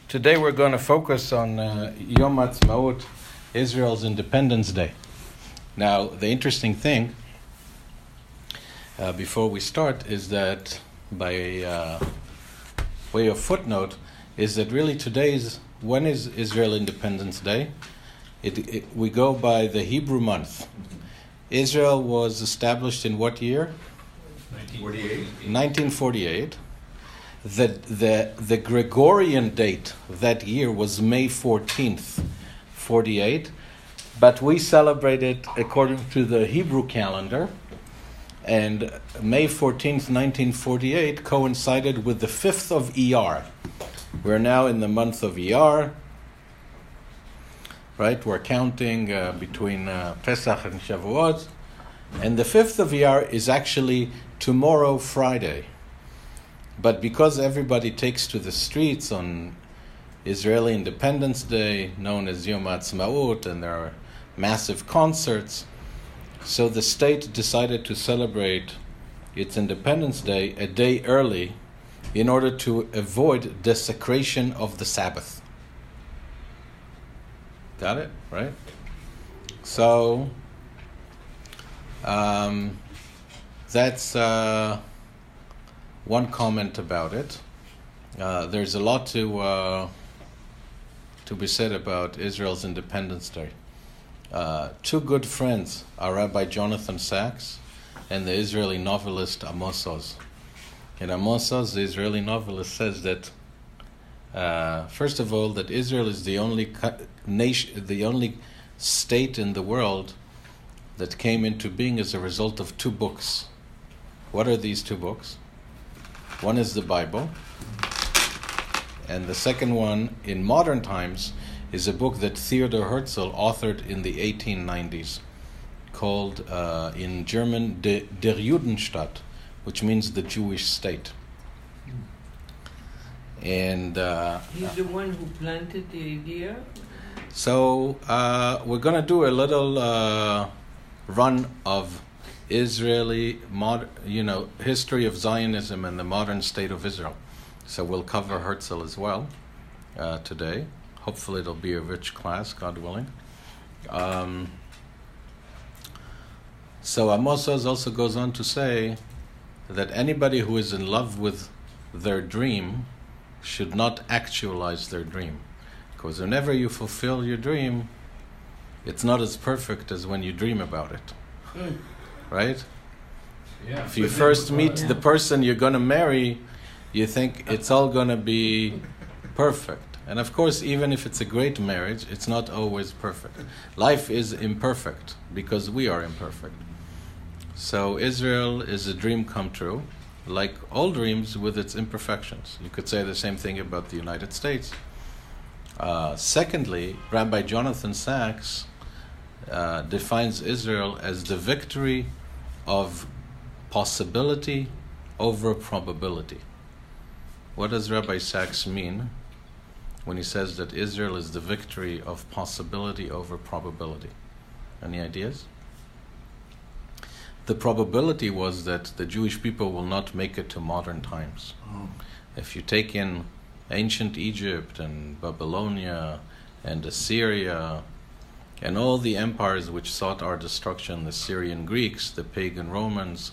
Today we're going to focus on Yom Ha'atzmaut, Israel's Independence Day. Now, the interesting thing, before we start, is that by way of footnote, is that really when is Israel Independence Day? We go by the Hebrew month. Israel was established in what year? 1948. The Gregorian date that year was May 14th, 48, but we celebrate it according to the Hebrew calendar, and May 14th, 1948 coincided with the 5th of Iyar. We're now in the month of Iyar, right? We're counting between Pesach and Shavuot, and the 5th of Iyar is actually tomorrow, Friday. But because everybody takes to the streets on Israeli Independence Day, known as Yom Ha'atzmaut, and there are massive concerts, so the state decided to celebrate its Independence Day a day early in order to avoid desecration of the Sabbath. Got it? Right? So, that's one comment about it. There's a lot to be said about Israel's Independence Day. Two good friends are Rabbi Jonathan Sacks and the Israeli novelist Amos Oz. In Amos Oz, the Israeli novelist says that, first of all, that Israel is the only nation, the only state in the world that came into being as a result of two books. What are these two books? One is the Bible, and the second one, in modern times, is a book that Theodor Herzl authored in the 1890s, called, in German, Der Judenstaat, which means the Jewish state. And he's the one who planted the idea? So we're going to do a little run of Israeli, history of Zionism and the modern state of Israel. So we'll cover Herzl as well today. Hopefully it'll be a rich class, God willing. So Amos Oz also goes on to say that anybody who is in love with their dream should not actualize their dream. Because whenever you fulfill your dream, it's not as perfect as when you dream about it. Right? Yeah. If you first meet the person you're going to marry, you think it's all going to be perfect. And of course, even if it's a great marriage, it's not always perfect. Life is imperfect because we are imperfect. So Israel is a dream come true, like all dreams with its imperfections. You could say the same thing about the United States. Secondly, Rabbi Jonathan Sacks defines Israel as the victory of possibility over probability. What does Rabbi Sacks mean when he says that Israel is the victory of possibility over probability? Any ideas? The probability was that the Jewish people will not make it to modern times. If you take in ancient Egypt and Babylonia and Assyria and all the empires which sought our destruction, the Syrian Greeks, the pagan Romans,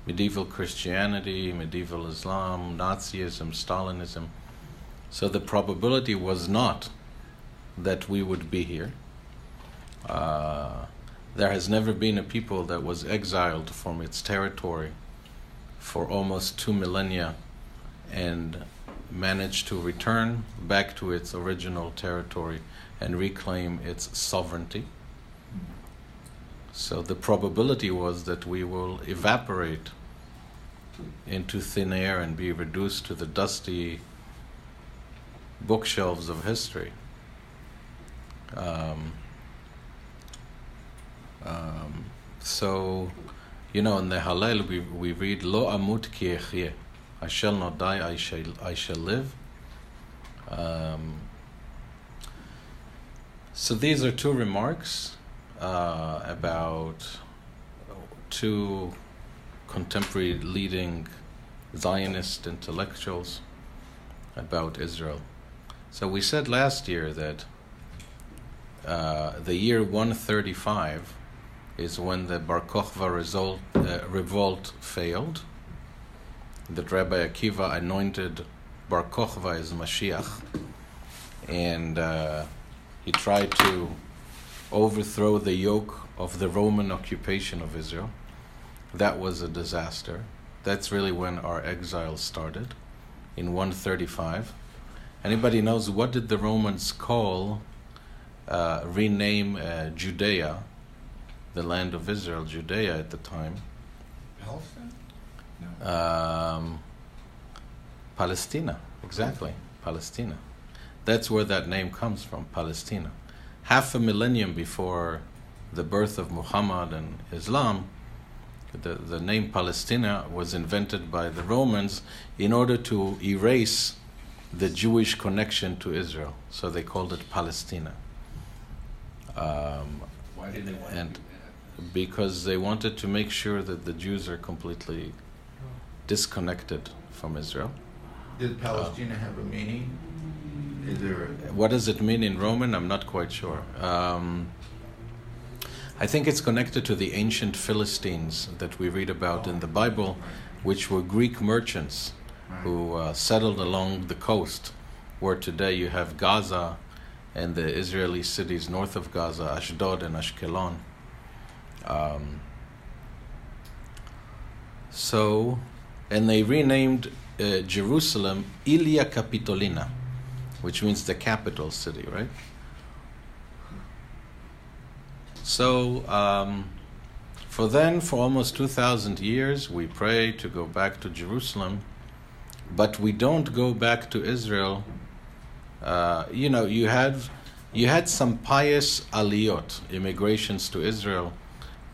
medieval Christianity, medieval Islam, Nazism, Stalinism. So the probability was not that we would be here. There has never been a people that was exiled from its territory for almost 2 millennia and managed to return back to its original territory and reclaim its sovereignty. So the probability was that we will evaporate into thin air and be reduced to the dusty bookshelves of history. So, in the Hallel we read, Lo amut ki echyeh, I shall not die, I shall live. So these are two remarks about two contemporary leading Zionist intellectuals about Israel. So we said last year that the year 135 is when the Bar Kokhba revolt failed, that Rabbi Akiva anointed Bar Kokhba as Mashiach, and he tried to overthrow the yoke of the Roman occupation of Israel. That was a disaster. That's really when our exile started, in 135. Anybody knows what did the Romans rename Judea, the land of Israel, Judea at the time? Palestine? No. Palestina, exactly, Palestina. That's where that name comes from, Palestina. Half a millennium before the birth of Muhammad and Islam, the name Palestina was invented by the Romans in order to erase the Jewish connection to Israel. So they called it Palestina. Why did they want to do that? Because they wanted to make sure that the Jews are completely disconnected from Israel. Did Palestina have a meaning? Is there What does it mean in Roman? I'm not quite sure. I think it's connected to the ancient Philistines that we read about in the Bible, which were Greek merchants who settled along the coast, where today you have Gaza and the Israeli cities north of Gaza, Ashdod and Ashkelon. And they renamed Jerusalem Ilia Capitolina, which means the capital city, right? So, for almost 2,000 years, we pray to go back to Jerusalem, but we don't go back to Israel. You had some pious aliyot, immigrations to Israel.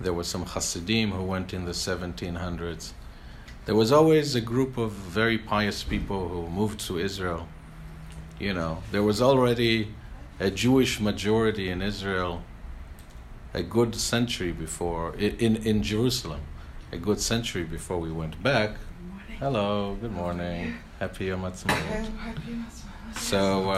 There were some Hasidim who went in the 1700s. There was always a group of very pious people who moved to Israel. There was already a Jewish majority in Israel a good century before, in Jerusalem, a good century before we went back. Hello, good morning. Happy Yom Ha'atzmaut. So,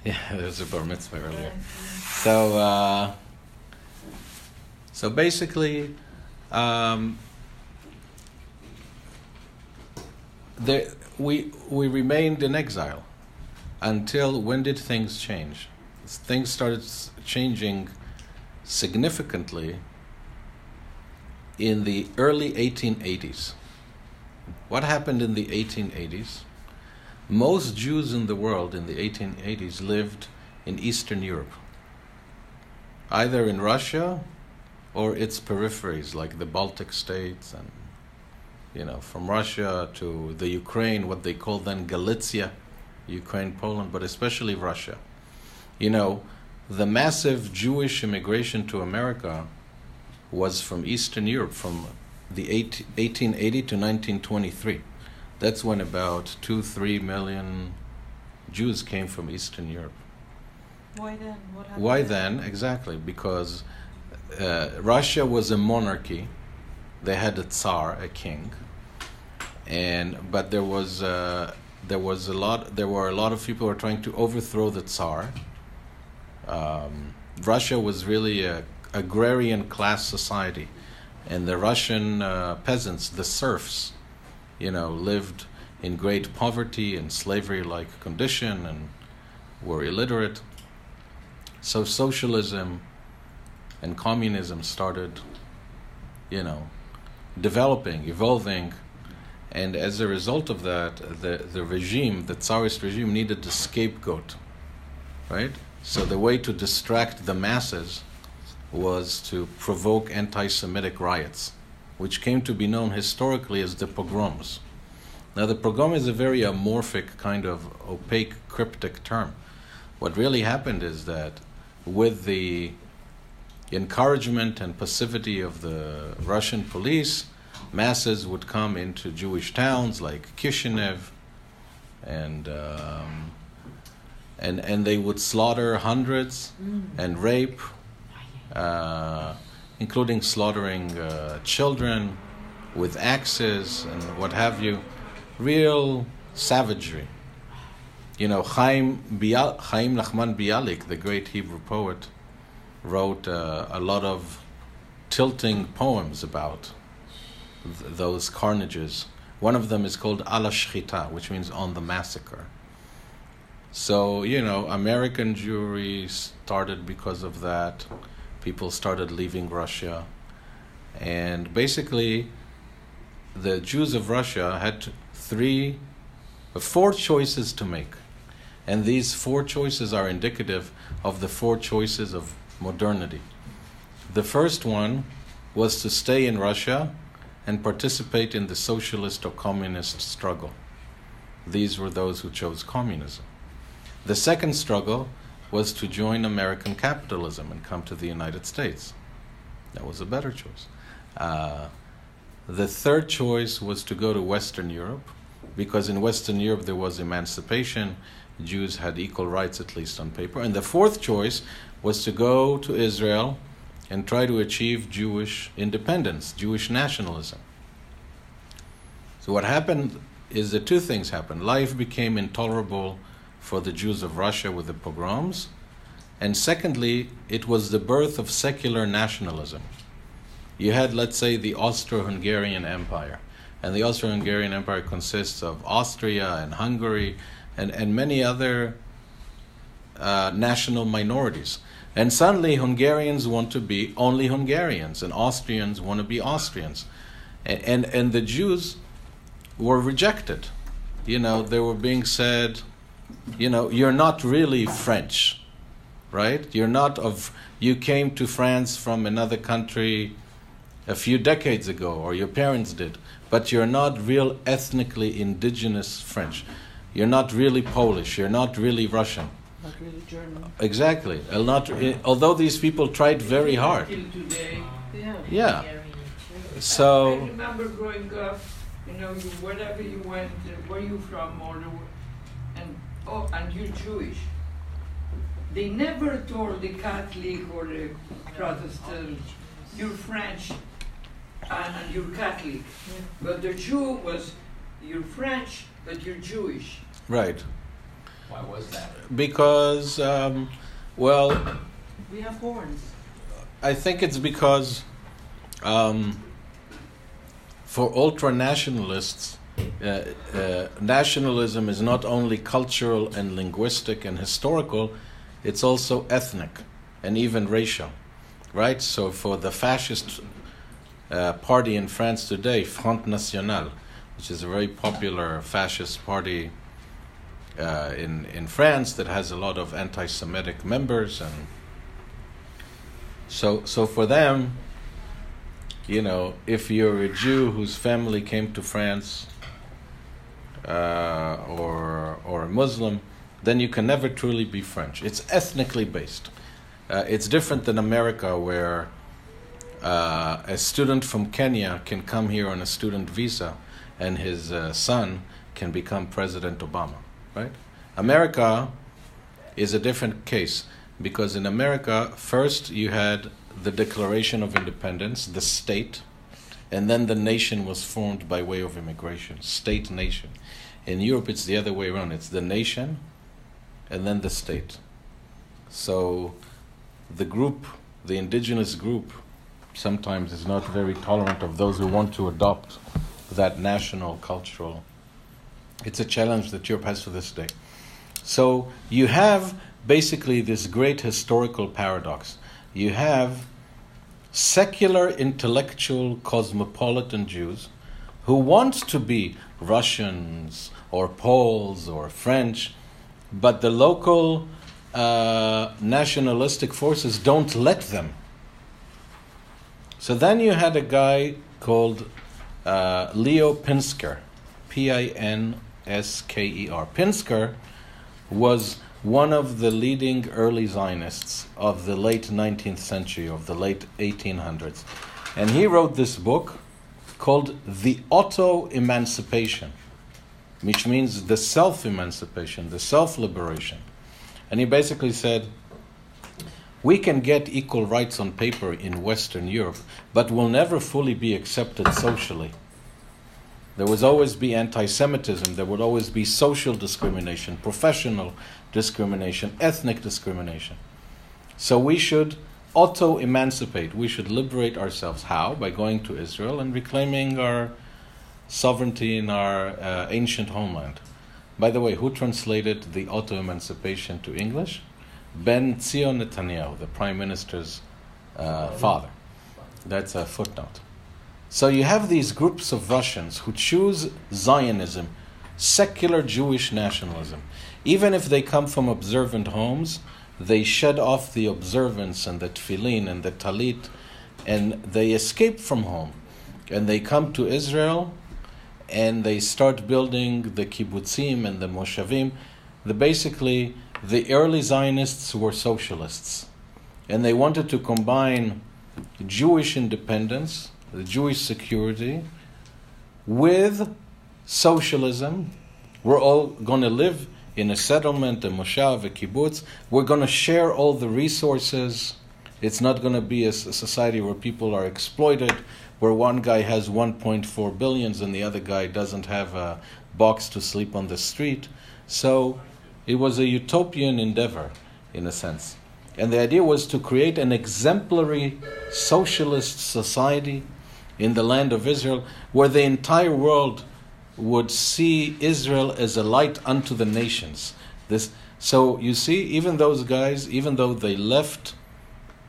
yeah, there was a bar mitzvah earlier. So basically, we remained in exile until when did things change? Things started changing significantly in the early 1880s. What happened in the 1880s? Most Jews in the world in the 1880s lived in Eastern Europe, either in Russia or its peripheries, like the Baltic states, and from Russia to the Ukraine, what they call then Galicia, Ukraine, Poland, but especially Russia. The massive Jewish immigration to America was from Eastern Europe, from the 1880 to 1923. That's when about 2-3 million Jews came from Eastern Europe. Why then? What happened? Why then? Exactly, because Russia was a monarchy. They had a Tsar, a king, but there were a lot of people who were trying to overthrow the Tsar. Russia was really a agrarian class society, and the Russian peasants, the serfs, lived in great poverty and slavery-like condition and were illiterate. So socialism and communism started, developing, evolving, and as a result of that, the regime, the Tsarist regime, needed a scapegoat, right? So the way to distract the masses was to provoke anti-Semitic riots, which came to be known historically as the pogroms. Now, the pogrom is a very amorphic, kind of opaque, cryptic term. What really happened is that with the encouragement and passivity of the Russian police, masses would come into Jewish towns like Kishinev, and they would slaughter hundreds and rape, including slaughtering children, with axes and what have you, real savagery. You know, Chaim Nachman Bialik, the great Hebrew poet, wrote a lot of tilting poems about those carnages. One of them is called Ala Shchita, which means on the massacre. So, you know, American Jewry started because of that. People started leaving Russia. And basically, the Jews of Russia had 4 choices to make. And these 4 choices are indicative of the 4 choices of modernity. The first one was to stay in Russia and participate in the socialist or communist struggle. These were those who chose communism. The second struggle was to join American capitalism and come to the United States. That was a better choice. The third choice was to go to Western Europe, because in Western Europe there was emancipation. Jews had equal rights, at least on paper. And the fourth choice was to go to Israel and try to achieve Jewish independence, Jewish nationalism. So what happened is that 2 things happened. Life became intolerable for the Jews of Russia with the pogroms. And secondly, it was the birth of secular nationalism. You had, let's say, the Austro-Hungarian Empire. And the Austro-Hungarian Empire consists of Austria and Hungary and many other national minorities. And suddenly Hungarians want to be only Hungarians, and Austrians want to be Austrians. And the Jews were rejected. You know, they were being said, you know, you're not really French, right? You came to France from another country a few decades ago, or your parents did, but you're not real ethnically indigenous French. You're not really Polish. You're not really Russian. Not really German. Exactly. Although these people tried very hard. Till today. Yeah. So. I remember growing up, you know, wherever you went, where you from, and you're Jewish. They never told the Catholic or the Protestant, you're French and you're Catholic. Yeah. But the Jew was, you're French, but you're Jewish. Right. Why was that? Because, well... We have horns. I think it's because for ultra-nationalists, nationalism is not only cultural and linguistic and historical, it's also ethnic and even racial, right? So for the fascist party in France today, Front National, which is a very popular fascist party in France that has a lot of anti-Semitic members, and so for them, you know, if you're a Jew whose family came to France or a Muslim, then you can never truly be French. It's ethnically based. It's different than America, where a student from Kenya can come here on a student visa and his son can become President Obama, right? America is a different case, because in America, first you had the Declaration of Independence, the state, and then the nation was formed by way of immigration, state-nation. In Europe, it's the other way around. It's the nation and then the state. So the group, the indigenous group, sometimes is not very tolerant of those who want to adopt that national, cultural. It's a challenge that Europe has to this day. So you have basically this great historical paradox. You have secular, intellectual, cosmopolitan Jews who want to be Russians or Poles or French, but the local nationalistic forces don't let them. So then you had a guy called Leo Pinsker, Pinsker. Pinsker was one of the leading early Zionists of the late 19th century, of the late 1800s. And he wrote this book called The Auto-Emancipation, which means the self-emancipation, the self-liberation. And he basically said, we can get equal rights on paper in Western Europe, but we'll never fully be accepted socially There would always be anti-Semitism. There would always be social discrimination, professional discrimination, ethnic discrimination. So we should auto-emancipate. We should liberate ourselves. How? By going to Israel and reclaiming our sovereignty in our ancient homeland. By the way, who translated the auto-emancipation to English? Ben Zion Netanyahu, the Prime Minister's father. That's a footnote. So you have these groups of Russians who choose Zionism, secular Jewish nationalism. Even if they come from observant homes, they shed off the observance and the tefillin and the talit, and they escape from home. And they come to Israel, and they start building the kibbutzim and the moshavim. Basically, the early Zionists were socialists. And they wanted to combine Jewish independence, the Jewish security, with socialism. We're all going to live in a settlement, a moshav, a kibbutz. We're going to share all the resources. It's not going to be a society where people are exploited, where one guy has 1.4 billions and the other guy doesn't have a box to sleep on the street. So it was a utopian endeavor, in a sense. And the idea was to create an exemplary socialist society in the land of Israel, where the entire world would see Israel as a light unto the nations. So you see, even those guys, even though they left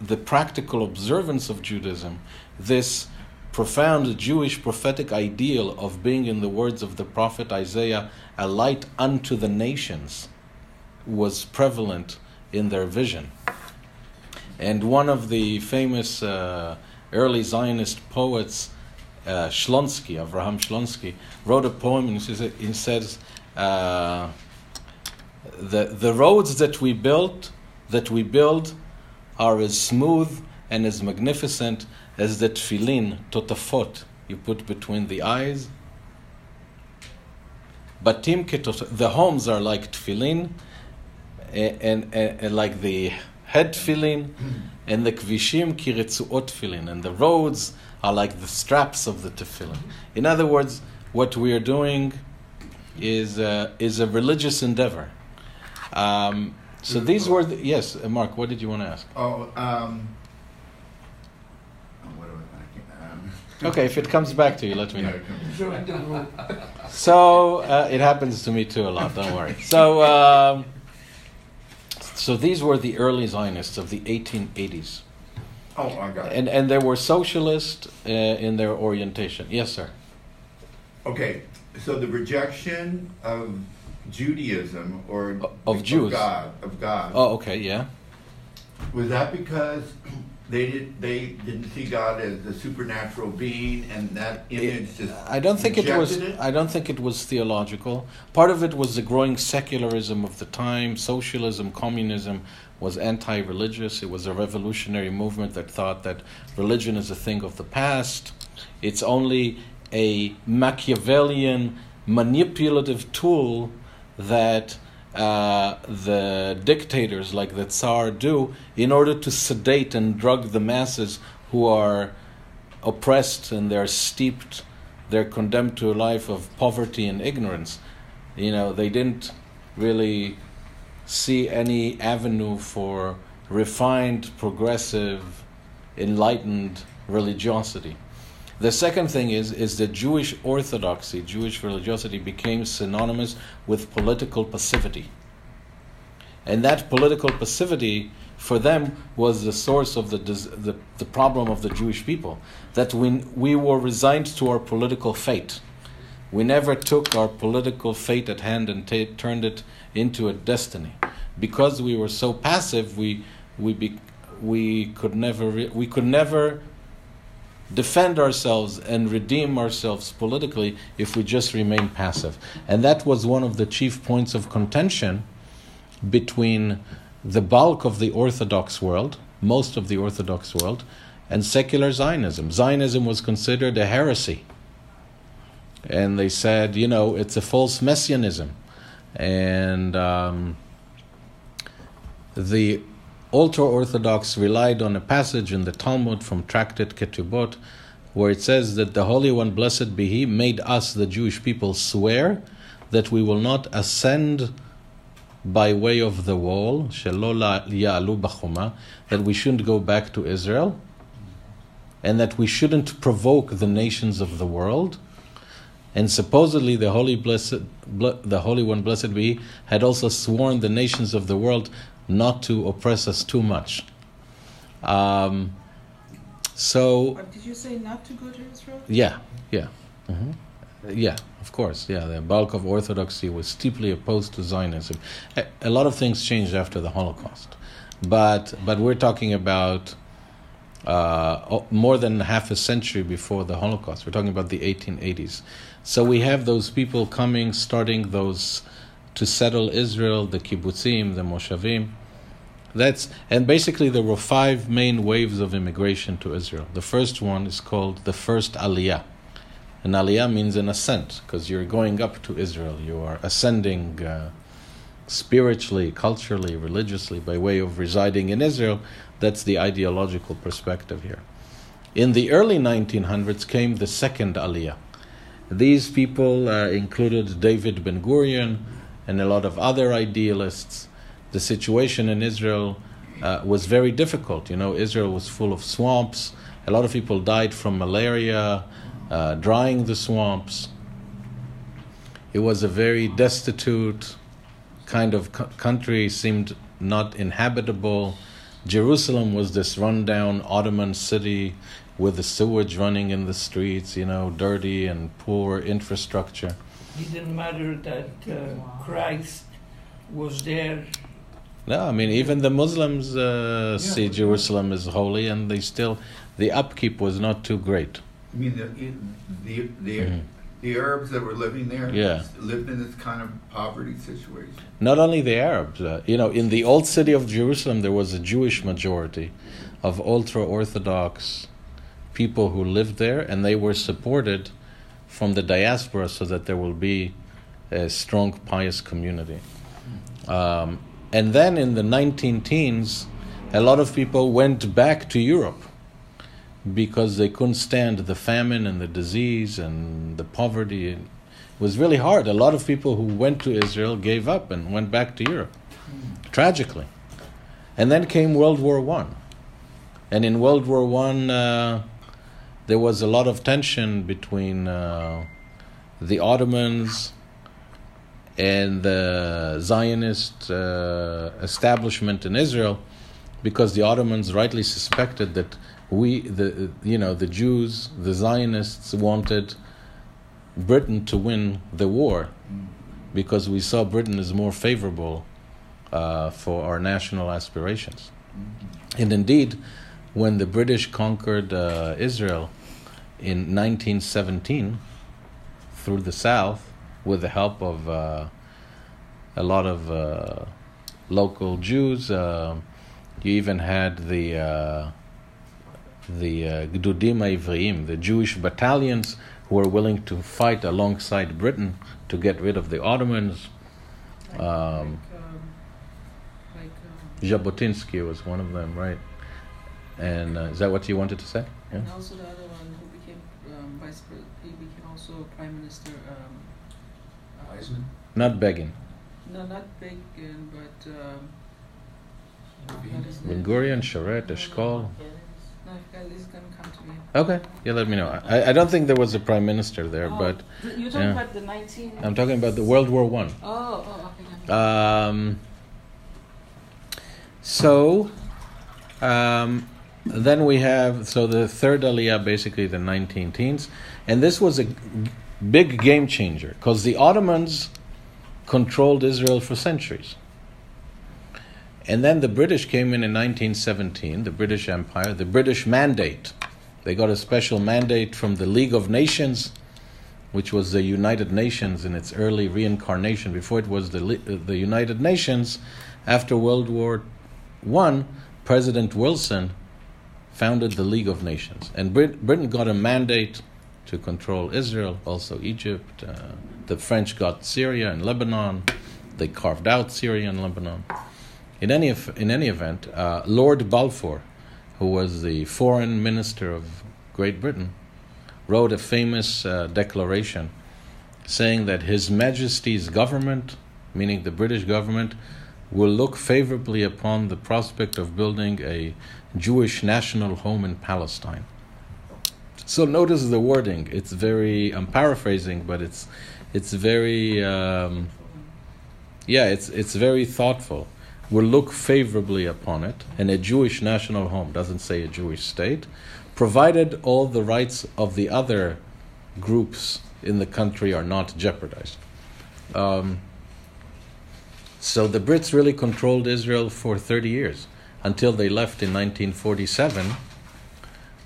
the practical observance of Judaism, this profound Jewish prophetic ideal of being, in the words of the prophet Isaiah, a light unto the nations, was prevalent in their vision. And one of the famous early Zionist poets, Avraham Shlonsky, wrote a poem, and he says, the roads that we build are as smooth and as magnificent as the tefillin, totafot, you put between the eyes. The homes are like tefillin, and like the head tefillin, and the kvishim kiretzuot tefillin, and the roads are like the straps of the tefillin. In other words, what we are doing is a religious endeavor. So these were yes, Mark. What did you want to ask? Okay, if it comes back to you, let me know. So it happens to me too a lot. Don't worry. So these were the early Zionists of the 1880s. Oh, I got it. And they were socialist in their orientation. Yes, sir. Okay, so the rejection of Judaism or of Jews, of God. Oh, okay, yeah. Was that because they didn't see God as a supernatural being, and that image I don't think it was theological. Part of it was the growing secularism of the time. Socialism, communism was anti-religious. It was a revolutionary movement that thought that religion is a thing of the past. It's only a Machiavellian manipulative tool that the dictators like the Tsar do in order to sedate and drug the masses who are oppressed and they're condemned to a life of poverty and ignorance. They didn't really see any avenue for refined, progressive, enlightened religiosity. The second thing is that Jewish orthodoxy, Jewish religiosity became synonymous with political passivity. And that political passivity for them was the source of the problem of the Jewish people, that we were resigned to our political fate. We never took our political fate at hand and turned it into a destiny. Because we were so passive, we could never defend ourselves and redeem ourselves politically if we just remain passive. And that was one of the chief points of contention between the bulk of the Orthodox world, most of the Orthodox world, and secular Zionism. Zionism was considered a heresy. And they said, it's a false messianism. And the ultra-Orthodox relied on a passage in the Talmud from Tractate Ketubot, where it says that the Holy One, blessed be He, made us, the Jewish people, swear that we will not ascend by way of the wall, shelo ya'alu b'choma, that we shouldn't go back to Israel, and that we shouldn't provoke the nations of the world. And supposedly the Holy One, blessed be He, had also sworn the nations of the world not to oppress us too much. So. But did you say not to go to Israel? Yeah. Mm-hmm. Yeah, of course. Yeah, the bulk of Orthodoxy was steeply opposed to Zionism. A lot of things changed after the Holocaust, but we're talking about more than half a century before the Holocaust. We're talking about the 1880s. So we have those people coming, starting those to settle Israel, the kibbutzim, the moshavim. And basically there were 5 main waves of immigration to Israel. The first one is called the first Aliyah. An Aliyah means an ascent, because you're going up to Israel. You are ascending spiritually, culturally, religiously, by way of residing in Israel. That's the ideological perspective here. In the early 1900s came the second Aliyah. These people included David Ben-Gurion and a lot of other idealists. The situation in Israel was very difficult. Israel was full of swamps. A lot of people died from malaria, drying the swamps. It was a very destitute kind of country, seemed not inhabitable. Jerusalem was this rundown Ottoman city with the sewage running in the streets, dirty and poor infrastructure. It didn't matter that Christ was there. No, even the Muslims see Jerusalem as holy, and the upkeep was not too great. You mean the Arabs that were living there lived in this kind of poverty situation? Not only the Arabs. In the old city of Jerusalem, there was a Jewish majority of ultra-Orthodox people who lived there, and they were supported from the diaspora so that there will be a strong, pious community. And then in the 19-teens, a lot of people went back to Europe because they couldn't stand the famine and the disease and the poverty. It was really hard. A lot of people who went to Israel gave up and went back to Europe, tragically. And then came World War I. And in World War I, there was a lot of tension between the Ottomans and the Zionist establishment in Israel, because the Ottomans rightly suspected that the Jews, the Zionists, wanted Britain to win the war, because we saw Britain as more favorable for our national aspirations. And indeed, when the British conquered Israel in 1917 through the south, with the help of a lot of local Jews, you even had the Gdudim Ivriim, the Jewish battalions who were willing to fight alongside Britain to get rid of the Ottomans. Jabotinsky was one of them, right? And is that what you wanted to say? Yeah? And also the other one who became vice president, he became also prime minister. Weizmann? Not Begin. No, not Begin, but Ben-Gurion, Sharet, Eshkol. No, this is going to come to me. Okay, yeah, let me know. I don't think there was a prime minister there, but You're talking about the 19... I'm talking about the World War I. Oh, okay. Then we have, the third Aliyah, basically the 19-teens, and this was a big game changer, because the Ottomans controlled Israel for centuries. And then the British came in 1917, the British Empire, the British Mandate. They got a special mandate from the League of Nations, which was the United Nations in its early reincarnation. Before it was the United Nations, after World War I, President Wilson founded the League of Nations. And Britain got a mandate to control Israel, also Egypt. The French got Syria and Lebanon. They carved out Syria and Lebanon. In any event, Lord Balfour, who was the foreign minister of Great Britain, wrote a famous declaration saying that His Majesty's government, meaning the British government, will look favorably upon the prospect of building a Jewish national home in Palestine. So notice the wording. It's very, I'm paraphrasing, but it's very, it's very thoughtful. Will look favorably upon it, and a Jewish national home, doesn't say a Jewish state, provided all the rights of the other groups in the country are not jeopardized. So the Brits really controlled Israel for 30 years, until they left in 1947,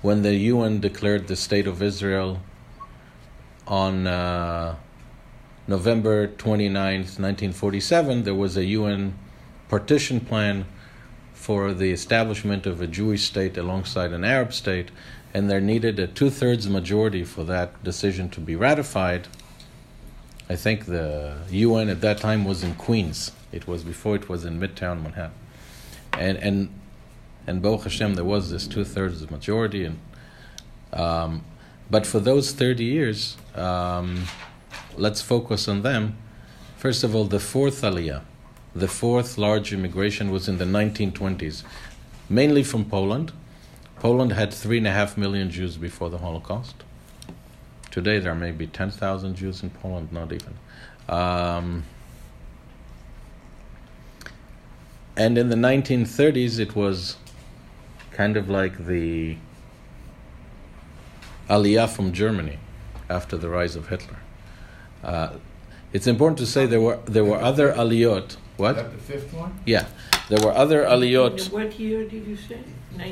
when the UN declared the State of Israel on November 29th, 1947. There was a UN partition plan for the establishment of a Jewish state alongside an Arab state, and there needed a 2/3 majority for that decision to be ratified. I think the UN at that time was in Queens. It was before it was in Midtown Manhattan. And Baruch Hashem, there was this 2/3 majority. But for those 30 years, let's focus on them. First of all, the fourth Aliyah, the fourth large immigration, was in the 1920s, mainly from Poland. Poland had 3.5 million Jews before the Holocaust. Today there may be 10,000 Jews in Poland, not even. And in the 1930s, it was kind of like the Aliyah from Germany after the rise of Hitler. It's important to say there were other Aliyot. What? Is that the fifth one? Yeah, there were other Aliyot. What year did you say?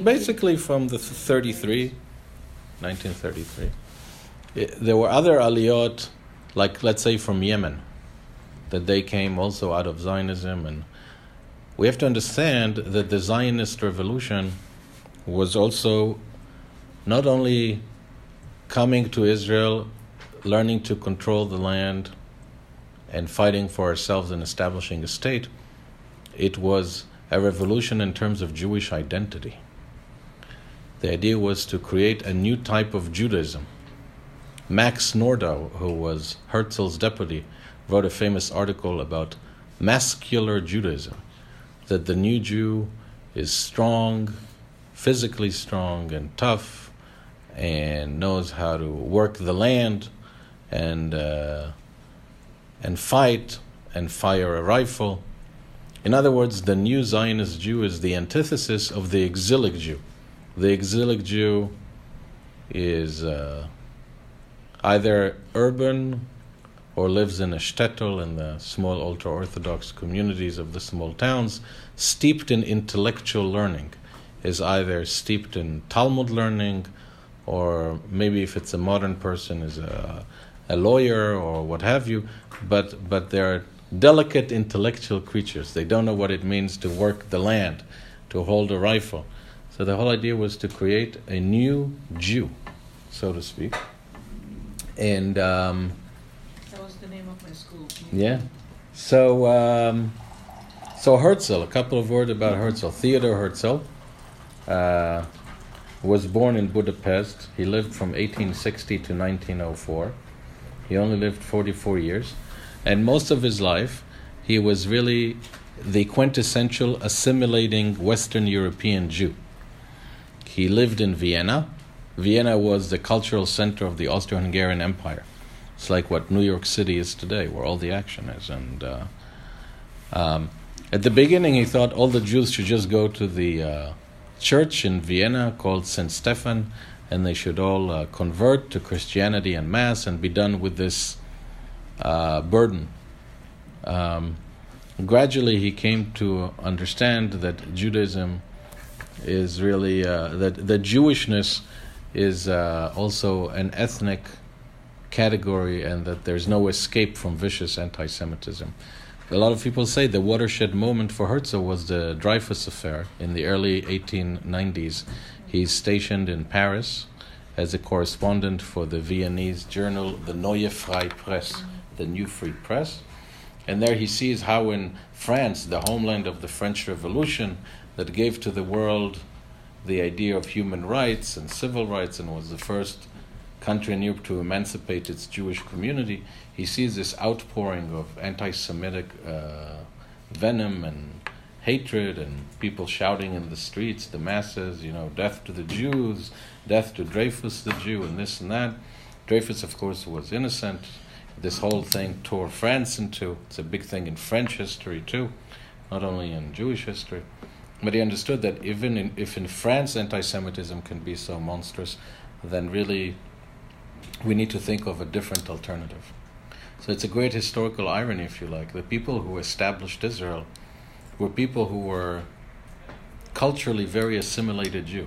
Basically from the 1933. There were other Aliyot, like let's say from Yemen, that they came also out of Zionism. And we have to understand that the Zionist revolution was also not only coming to Israel, learning to control the land and fighting for ourselves and establishing a state. It was a revolution in terms of Jewish identity. The idea was to create a new type of Judaism. Max Nordau, who was Herzl's deputy, wrote a famous article about masculine Judaism, that the new Jew is strong, physically strong and tough, and knows how to work the land and fight and fire a rifle. In other words, the new Zionist Jew is the antithesis of the exilic Jew. The exilic Jew is either urban or lives in a shtetl, in the small ultra-Orthodox communities of the small towns, steeped in intellectual learning, is either steeped in Talmud learning, or maybe if it's a modern person, is a lawyer or what have you, but they're delicate intellectual creatures. They don't know what it means to work the land, to hold a rifle. So the whole idea was to create a new Jew, so to speak. And that was the name of my school. yeah. So Herzl, a couple of words about Herzl. Theodor Herzl was born in Budapest. He lived from 1860 to 1904. He only lived 44 years. And most of his life, he was really the quintessential assimilating Western European Jew. He lived in Vienna. Vienna was the cultural center of the Austro-Hungarian Empire. It's like what New York City is today, where all the action is. And at the beginning, he thought all the Jews should just go to the church in Vienna called St. Stephan, and they should all convert to Christianity en masse and be done with this burden. Gradually, he came to understand that Judaism is really, that Jewishness is also an ethnic category, and that there's no escape from vicious anti-Semitism. A lot of people say the watershed moment for Herzl was the Dreyfus affair in the early 1890s. He's stationed in Paris as a correspondent for the Viennese journal, the Neue Freie Presse, the New Free Press. And there he sees how in France, the homeland of the French Revolution, that gave to the world the idea of human rights and civil rights and was the first country in Europe to emancipate its Jewish community, he sees this outpouring of anti-Semitic venom and hatred and people shouting in the streets, the masses, death to the Jews, death to Dreyfus the Jew, and this and that. Dreyfus, of course, was innocent. This whole thing tore France in two. It's a big thing in French history too, not only in Jewish history. But he understood that even if in France anti-Semitism can be so monstrous, then really we need to think of a different alternative. So it's a great historical irony, if you like. The people who established Israel were people who were culturally very assimilated Jew,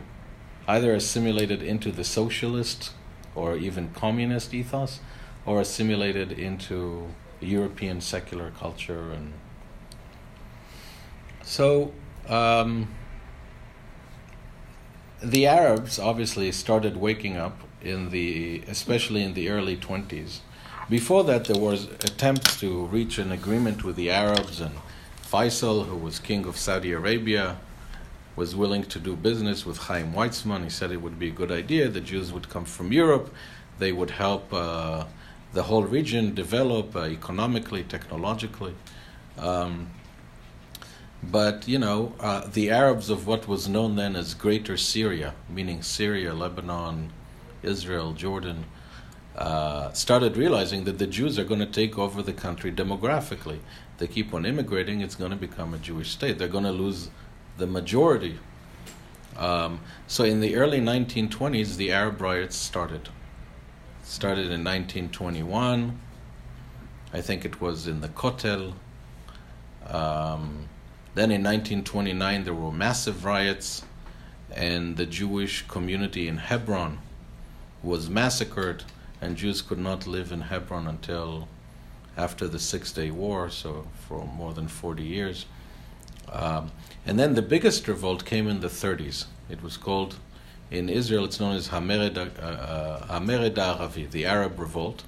either assimilated into the socialist or even communist ethos, or assimilated into European secular culture. And so the Arabs obviously started waking up especially in the early 20s. Before that, there was attempts to reach an agreement with the Arabs, and Faisal, who was king of Saudi Arabia, was willing to do business with Chaim Weizmann. He said it would be a good idea. The Jews would come from Europe. They would help the whole region develop economically, technologically. But, the Arabs of what was known then as Greater Syria, meaning Syria, Lebanon, Israel, Jordan, started realizing that the Jews are going to take over the country demographically. They keep on immigrating, it's going to become a Jewish state. They're going to lose the majority. So in the early 1920s, the Arab riots started. Started in 1921. I think it was in the Kotel. Then in 1929, there were massive riots, and the Jewish community in Hebron was massacred, and Jews could not live in Hebron until after the Six-Day War, so for more than 40 years. And then the biggest revolt came in the 30s. It was called, in Israel, it's known as Hamered Aravi, the Arab Revolt,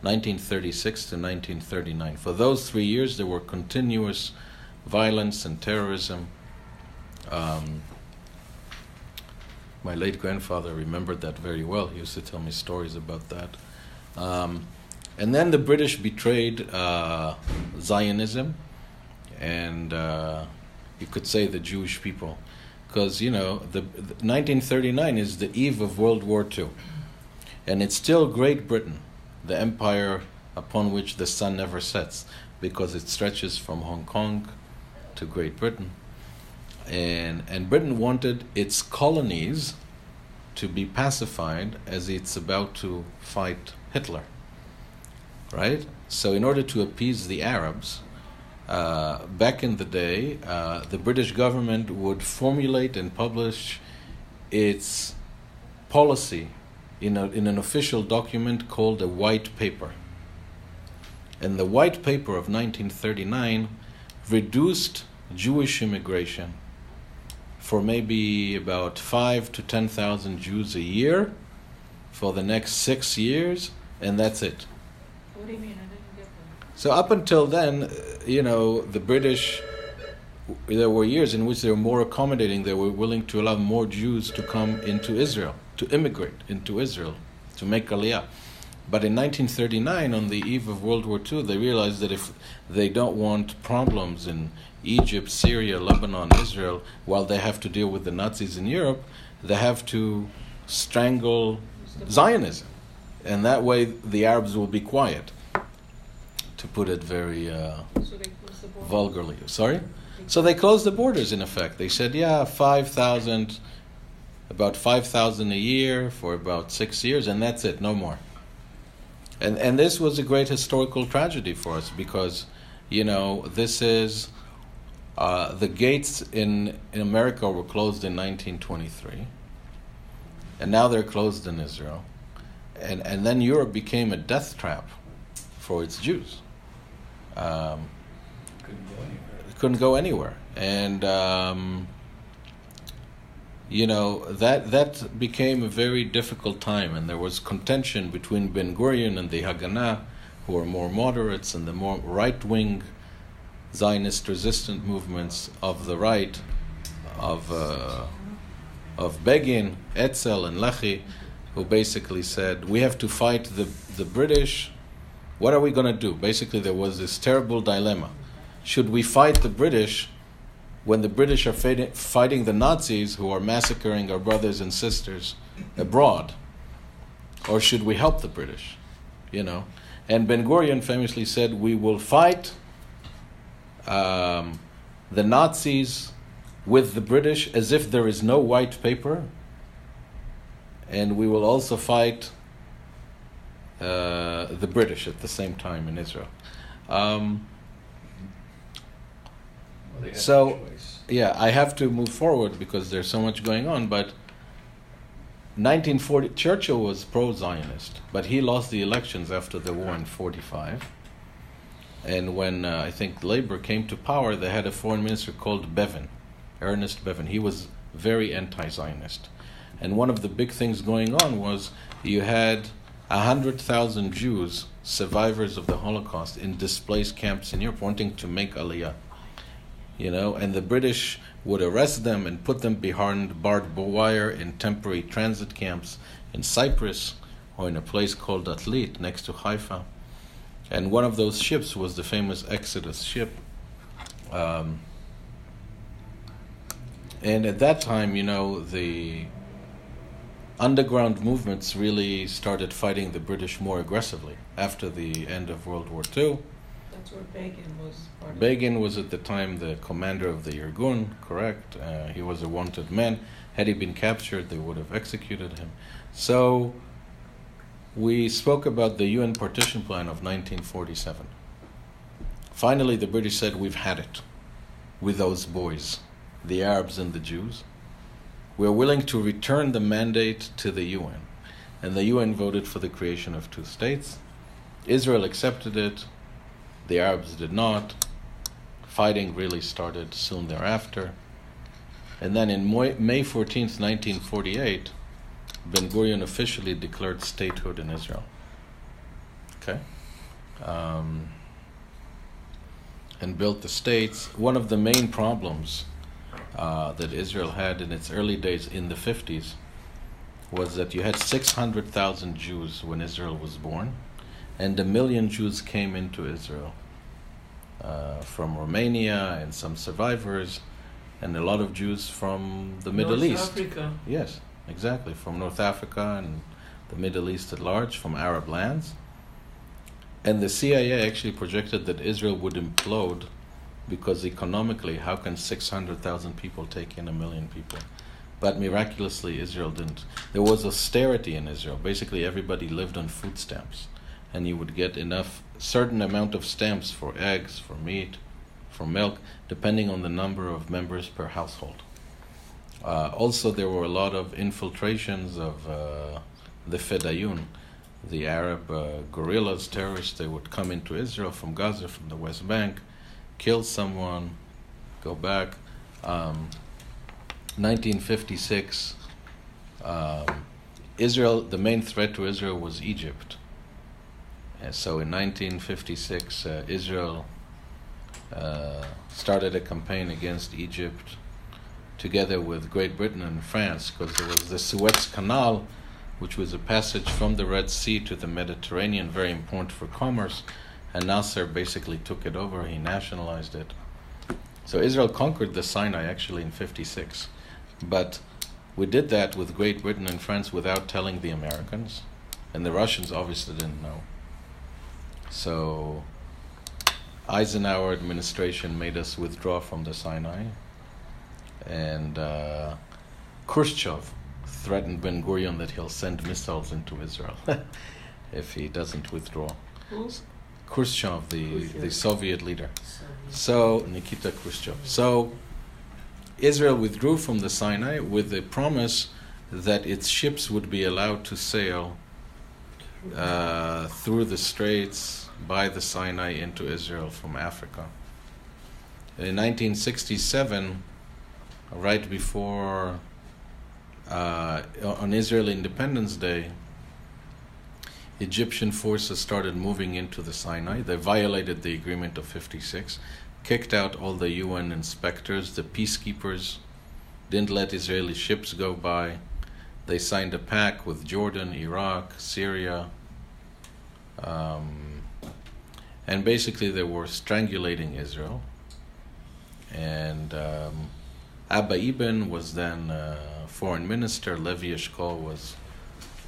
1936 to 1939. For those 3 years, there were continuous violence and terrorism. My late grandfather remembered that very well. He used to tell me stories about that. And then the British betrayed Zionism and you could say the Jewish people. Because, the 1939 is the eve of World War II. And it's still Great Britain, the empire upon which the sun never sets, because it stretches from Hong Kong to Great Britain. And Britain wanted its colonies to be pacified as it's about to fight Hitler, right? So in order to appease the Arabs, back in the day, the British government would formulate and publish its policy in an official document called a white paper. And the white paper of 1939 reduced Jewish immigration for maybe about 5,000 to 10,000 Jews a year for the next 6 years, and that's it. What do you mean? I didn't get that. So up until then, the British, there were years in which they were more accommodating. They were willing to allow more Jews to come into Israel, to immigrate into Israel, to make Aliyah. But in 1939, on the eve of World War II, they realized that if they don't want problems in Egypt, Syria, Lebanon, Israel, while they have to deal with the Nazis in Europe, they have to strangle Zionism. And that way the Arabs will be quiet, to put it very So they closed the border. vulgarly. Sorry? So they closed the borders, in effect. They said, about 5,000 a year for about 6 years, and that's it, no more. And this was a great historical tragedy for us because, this is... the gates in America were closed in 1923, and now they're closed in Israel. And then Europe became a death trap for its Jews. Couldn't go anywhere. And, that became a very difficult time, and there was contention between Ben Gurion and the Haganah, who are more moderates, and the more right-wing Zionist resistant movements of the right, of Begin, Etzel, and Lehi, who basically said, we have to fight the British. What are we going to do? Basically, there was this terrible dilemma. Should we fight the British when the British are fighting the Nazis who are massacring our brothers and sisters abroad? Or should we help the British? You know? And Ben-Gurion famously said, we will fight the Nazis with the British as if there is no white paper, and we will also fight the British at the same time in Israel. So, yeah, I have to move forward because there's so much going on, but 1940, Churchill was pro-Zionist, but he lost the elections after the war in 45. And when I think Labour came to power, they had a foreign minister called Bevin, Ernest Bevin. He was very anti-Zionist. And one of the big things going on was you had 100,000 Jews, survivors of the Holocaust, in displaced camps in Europe, wanting to make Aliyah. You know, and the British would arrest them and put them behind barbed wire in temporary transit camps in Cyprus or in a place called Atlit next to Haifa. And one of those ships was the famous Exodus ship. And at that time, you know, the underground movements really started fighting the British more aggressively after the end of World War II. That's where Begin was part of. Begin was at the time the commander of the Irgun, correct? He was a wanted man. Had he been captured, they would have executed him. So we spoke about the UN partition plan of 1947. Finally, the British said, we've had it with those boys, the Arabs and the Jews. We're willing to return the mandate to the UN. And the UN voted for the creation of two states. Israel accepted it. The Arabs did not. Fighting really started soon thereafter. And then in May 14th, 1948, Ben-Gurion officially declared statehood in Israel. Okay? And built the states. One of the main problems that Israel had in its early days in the 50s was that you had 600,000 Jews when Israel was born, and 1 million Jews came into Israel from Romania and some survivors, and a lot of Jews from the Middle East. North Africa. Yes, exactly, from North Africa and the Middle East at large, from Arab lands. And the CIA actually projected that Israel would implode because economically, how can 600,000 people take in 1 million people? But miraculously, Israel didn't. There was austerity in Israel. Basically, everybody lived on food stamps. And you would get certain amount of stamps for eggs, for meat, for milk, depending on the number of members per household. Also, there were a lot of infiltrations of the Fedayun, the Arab guerrillas, terrorists. They would come into Israel from Gaza, from the West Bank, kill someone, go back. 1956, Israel, the main threat to Israel was Egypt. And so in 1956, Israel started a campaign against Egypt together with Great Britain and France, because there was the Suez Canal, which was a passage from the Red Sea to the Mediterranean, very important for commerce, and Nasser basically took it over. He nationalized it. So Israel conquered the Sinai actually in 56, but we did that with Great Britain and France without telling the Americans, and the Russians obviously didn't know. So Eisenhower administration made us withdraw from the Sinai, and Khrushchev threatened Ben-Gurion that he'll send missiles into Israel if he doesn't withdraw. Who? Khrushchev, the Soviet leader. So Nikita Khrushchev. So Israel withdrew from the Sinai with the promise that its ships would be allowed to sail through the straits by the Sinai into Israel from Africa. In 1967, right before on Israeli Independence Day, Egyptian forces started moving into the Sinai. They violated the agreement of 56, kicked out all the UN inspectors, the peacekeepers, didn't let Israeli ships go by. they signed a pact with Jordan, Iraq, Syria, and basically they were strangulating Israel. And Abba Eban was then foreign minister, Levi Eshkol was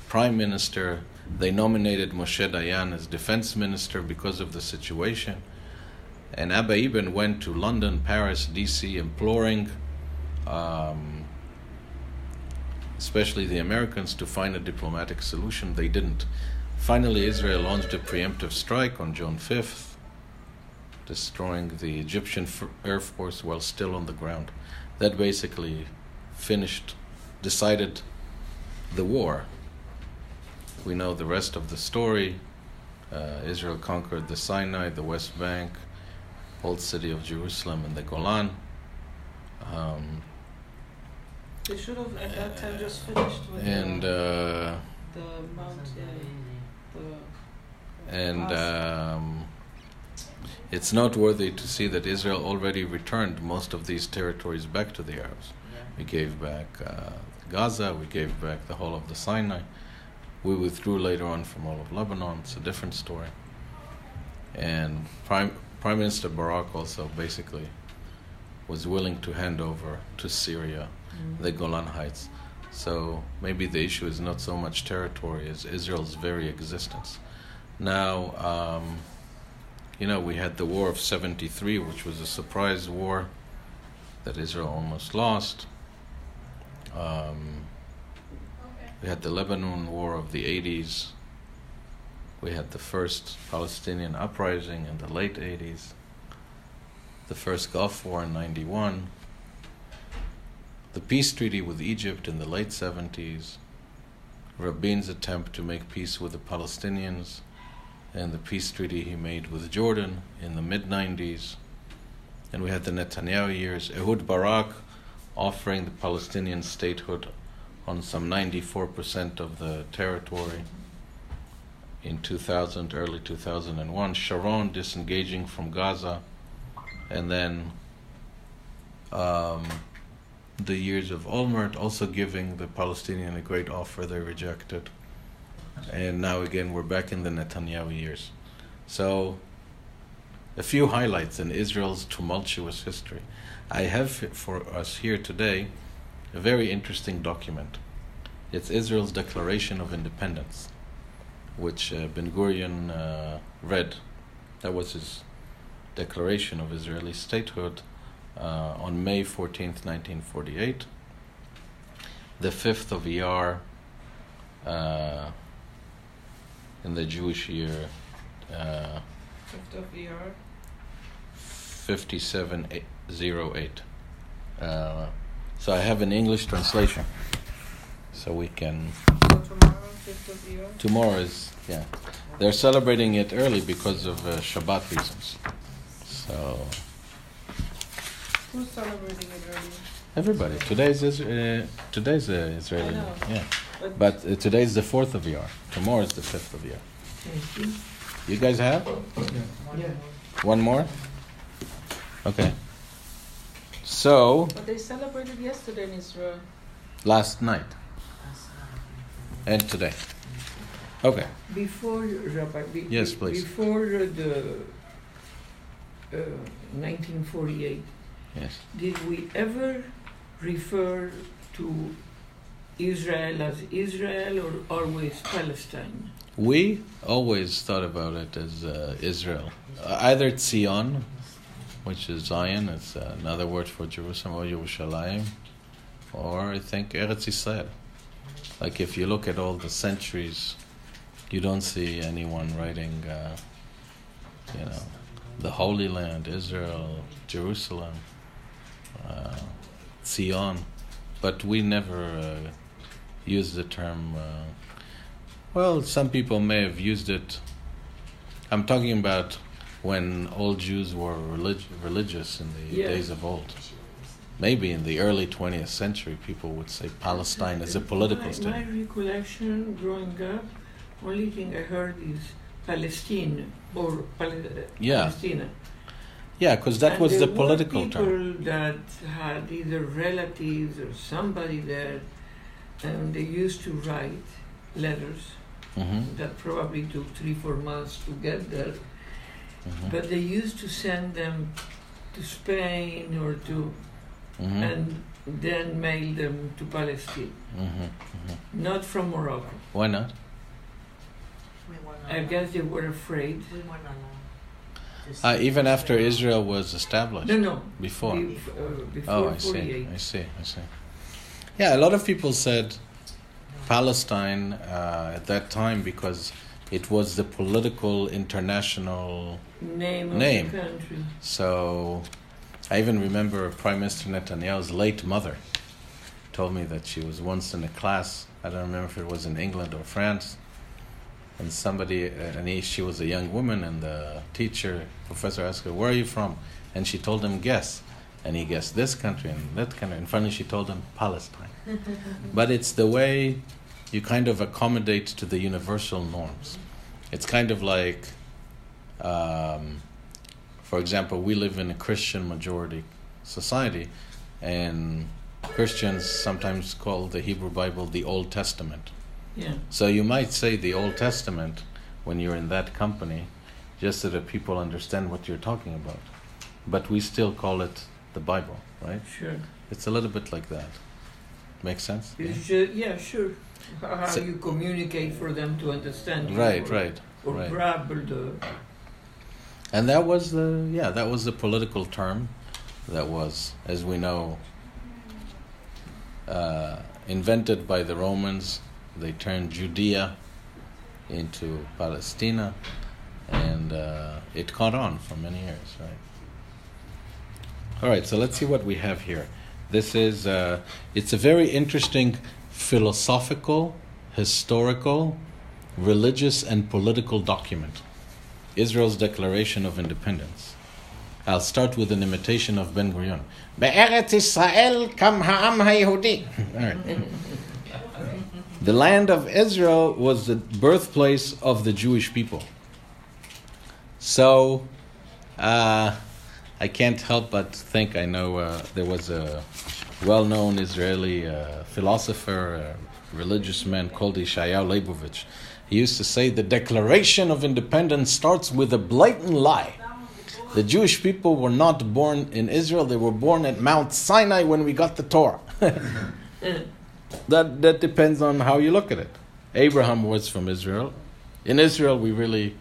prime minister. They nominated Moshe Dayan as defense minister because of the situation. And Abba Eban went to London, Paris, DC, imploring especially the Americans to find a diplomatic solution. They didn't. Finally, Israel launched a preemptive strike on June 5th, destroying the Egyptian Air Force while still on the ground. That basically decided the war. We know the rest of the story. Israel conquered the Sinai, the West Bank, old city of Jerusalem, and the Golan. They should have at that time just finished with the Mount. It's noteworthy to see that Israel already returned most of these territories back to the Arabs. We gave back Gaza, we gave back the whole of the Sinai. We withdrew later on from all of Lebanon. It's a different story. And Prime Minister Barak also basically was willing to hand over to Syria the Golan Heights. So maybe the issue is not so much territory as Israel's very existence. Now, we had the War of 73, which was a surprise war that Israel almost lost. We had the Lebanon War of the 80s. We had the first Palestinian uprising in the late 80s. The first Gulf War in 91. The peace treaty with Egypt in the late 70s. Rabin's attempt to make peace with the Palestinians, and the peace treaty he made with Jordan in the mid-90s. And we had the Netanyahu years, Ehud Barak offering the Palestinian statehood on some 94% of the territory in 2000, early 2001. Sharon disengaging from Gaza, and then the years of Olmert also giving the Palestinians a great offer they rejected. And now again we're back in the Netanyahu years. So a few highlights in Israel's tumultuous history. I have for us here today a very interesting document. It's Israel's Declaration of Independence, which Ben Gurion read. That was his declaration of Israeli statehood on May 14th, 1948. The 5th of Iyar in the Jewish year 5th of Iyar 5708. So I have an English translation, so we can. So tomorrow, 5th of Iyar? Tomorrow is, yeah. They're celebrating it early because of Shabbat reasons. So. Who's celebrating it early? Everybody. Today's Israeli. I know. Yeah. But today's the 4th of Iyar. Tomorrow is the 5th of Iyar. Thank you. You guys have? Yeah. One more? Okay. So, But they celebrated yesterday in Israel. last night. And today. Okay. Before, Rabbi, Yes, please. Before the 1948, Yes. did we ever refer to Israel as Israel or always Palestine? We always thought about it as Israel. Either Tzion, which is Zion, it's another word for Jerusalem, or Yerushalayim, or I think Eretz Yisrael. Like if you look at all the centuries, you don't see anyone writing, the Holy Land, Israel, Jerusalem, Tzion, but we never used the term. Well, some people may have used it. I'm talking about when all Jews were religious in the days of old. Maybe in the early 20th century, people would say Palestine as a political state. My recollection growing up, only thing I heard is Palestine or Palestina. Yeah, because that was the political term. There were people that had either relatives or somebody there, and they used to write letters Mm-hmm. that probably took 3-4 months to get there, Mm-hmm. but they used to send them to Spain or to, Mm-hmm. and then mail them to Palestine, Mm-hmm. Mm-hmm. not from Morocco. Why not? I guess they were afraid. Even after Israel was established? No. Before? Before Oh, I 48. see. Yeah, a lot of people said Palestine at that time because it was the political international Name of name. the country. So I even remember Prime Minister Netanyahu's late mother told me that she was once in a class, I don't remember if it was in England or France, and she was a young woman, and the professor asked her, "Where are you from?" And she told him, "Guess." And he guessed this country and that country, and finally she told him Palestine. But it's the way you kind of accommodate to the universal norms. It's kind of like, for example, we live in a Christian majority society, and Christians sometimes call the Hebrew Bible the Old Testament. Yeah. So you might say the Old Testament when you're in that company, just so that people understand what you're talking about. But we still call it the Bible, right? Sure. It's a little bit like that. Makes sense? Yeah, sure. How So- you communicate for them to understand you. Right. Or Right. grab the... And that was the political term that was, as we know, invented by the Romans. They turned Judea into Palestina, and it caught on for many years, right? All right, so let's see what we have here. This is, it's a very interesting philosophical, historical, religious, and political document. Israel's Declaration of Independence. I'll start with an imitation of Ben Gurion. Be'eretz Yisrael kam ha'am ha'yehudi. All right. The land of Israel was the birthplace of the Jewish people. So, I can't help but think, I know there was a well-known Israeli philosopher, religious man called Yeshayahu Leibovich. He used to say the Declaration of Independence starts with a blatant lie. The Jewish people were not born in Israel, they were born at Mount Sinai when we got the Torah. That depends on how you look at it. Abraham was from Israel. In Israel we really,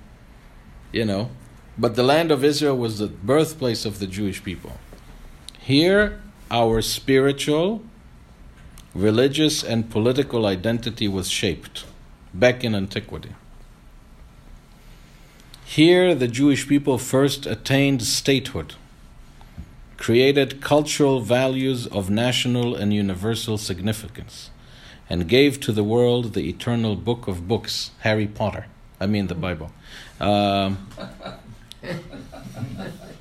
but the land of Israel was the birthplace of the Jewish people. Here, our spiritual, religious, and political identity was shaped back in antiquity. Here, the Jewish people first attained statehood, created cultural values of national and universal significance, and gave to the world the eternal book of books, the Bible.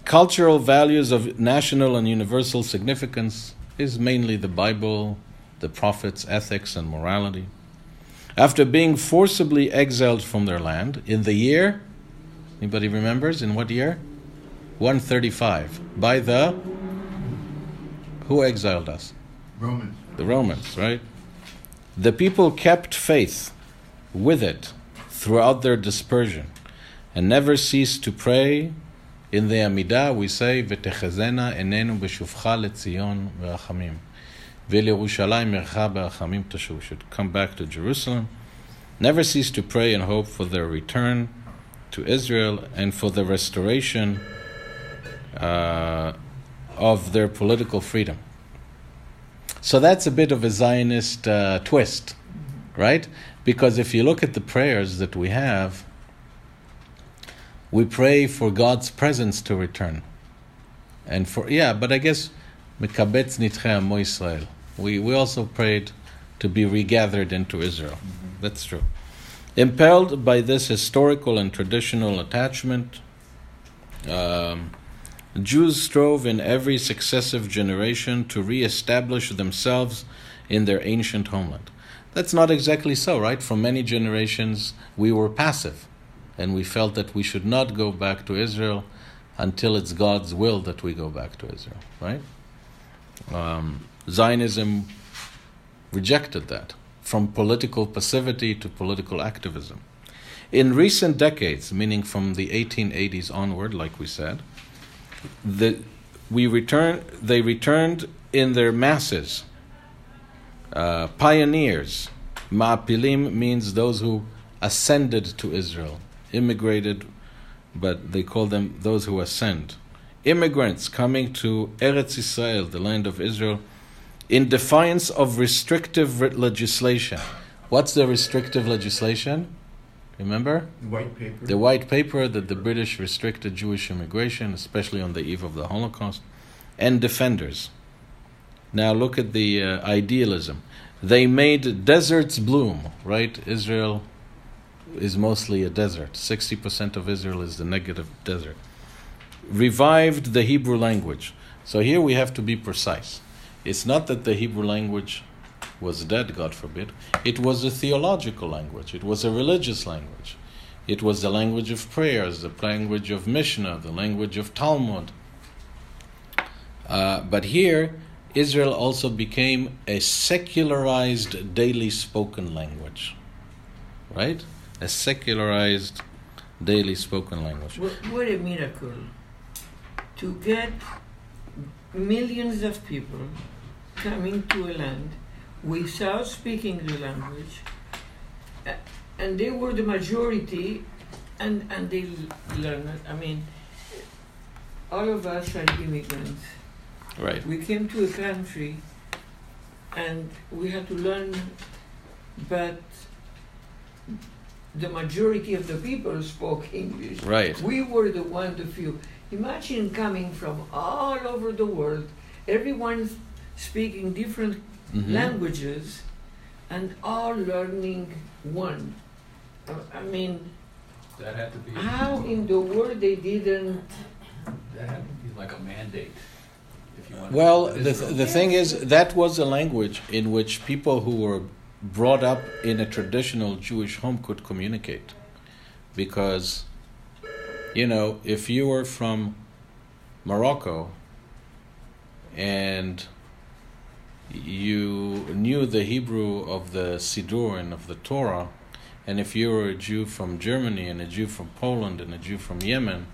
Cultural values of national and universal significance is mainly the Bible, the prophets, ethics, and morality. After being forcibly exiled from their land in the year, anybody remembers, in what year? 135. By who exiled us? Romans. The Romans, right? The people kept faith with it throughout their dispersion and never ceased to pray. In the Amidah we say, "V'techazena enenu b'shuvcha leTzion v'achamim, v'Yerushalayim ercha b'achamim tashuv." Should come back to Jerusalem. Never cease to pray and hope for their return to Israel and for the restoration of their political freedom. So that's a bit of a Zionist twist, right? Because if you look at the prayers that we have, we pray for God's presence to return. And but I guess Mekabetz Nitchei Amo Yisrael. We also prayed to be regathered into Israel. Mm-hmm. That's true. Impelled by this historical and traditional attachment, Jews strove in every successive generation to re-establish themselves in their ancient homeland. That's not exactly so, right? For many generations, we were passive, and we felt that we should not go back to Israel until it's God's will that we go back to Israel, right? Zionism rejected that. from political passivity to political activism. In recent decades, meaning from the 1880s onward, like we said, they returned in their masses. Pioneers. Ma'apilim means those who ascended to Israel, immigrated, but they call them those who ascend. Immigrants coming to Eretz Israel, the land of Israel, in defiance of restrictive legislation. What's the restrictive legislation? Remember? White paper. The white paper that the British restricted Jewish immigration, especially on the eve of the Holocaust, and defenders. Now look at the idealism. They made deserts bloom, right? Israel is mostly a desert. 60% of Israel is the negative desert. Revived the Hebrew language. So here we have to be precise. It's not that the Hebrew language was dead, God forbid. It was a theological language. It was a religious language. It was the language of prayers, the language of Mishnah, the language of Talmud. But here, Israel also became a secularized daily spoken language. Right? A secularized daily spoken language. What a miracle to get millions of people coming to a land without speaking the language, and they were the majority, and they learned it. I mean, all of us are immigrants. Right. We came to a country and we had to learn, but the majority of the people spoke English. Right. We were the few. Imagine coming from all over the world, everyone speaking different languages, and all learning one. I mean, That had to be. how in the world they didn't? That had to be like a mandate. If you wanted Well, to the thing is, that was a language in which people who were brought up in a traditional Jewish home could communicate. Because, you know, if you were from Morocco and you knew the Hebrew of the Siddur and of the Torah, and if you were a Jew from Germany and a Jew from Poland and a Jew from Yemen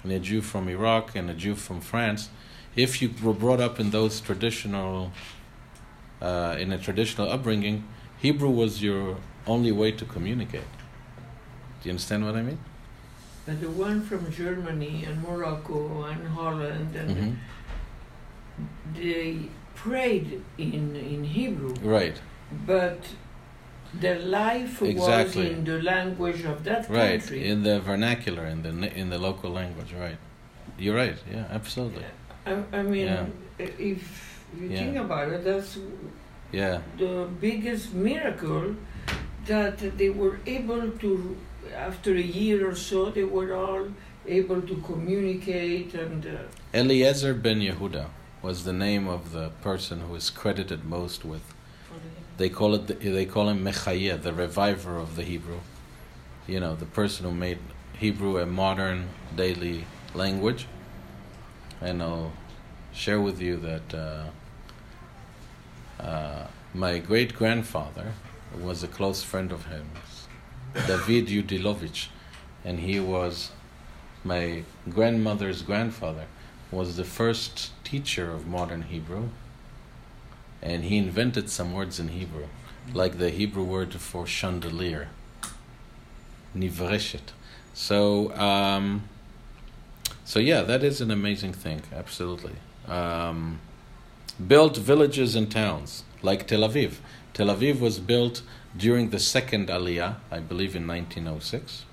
and a Jew from Iraq and a Jew from France, if you were brought up in those traditional, in a traditional upbringing, Hebrew was your only way to communicate. Do you understand what I mean? But the one from Germany and Morocco and Holland, and they prayed in Hebrew. Right. But their life was Exactly. in the language of that Right. country. In the vernacular, in the local language. Right. You're right. Yeah. Absolutely. I mean, Yeah. if you Yeah. think about it, that's Yeah. the biggest miracle, that they were able to, after a year or so, they were all able to communicate and. Eliezer ben Yehuda was the name of the person who is credited most with. They call him Mechayeh, the reviver of the Hebrew. You know, the person who made Hebrew a modern daily language. And I'll share with you that my great-grandfather was a close friend of his, David Yudilovich, and he was my grandmother's grandfather, was the first teacher of modern Hebrew, and he invented some words in Hebrew, like the Hebrew word for chandelier, nivreshet. So yeah, that is an amazing thing, absolutely. Built villages and towns, like Tel Aviv. Tel Aviv was built during the second Aliyah, I believe in 1906,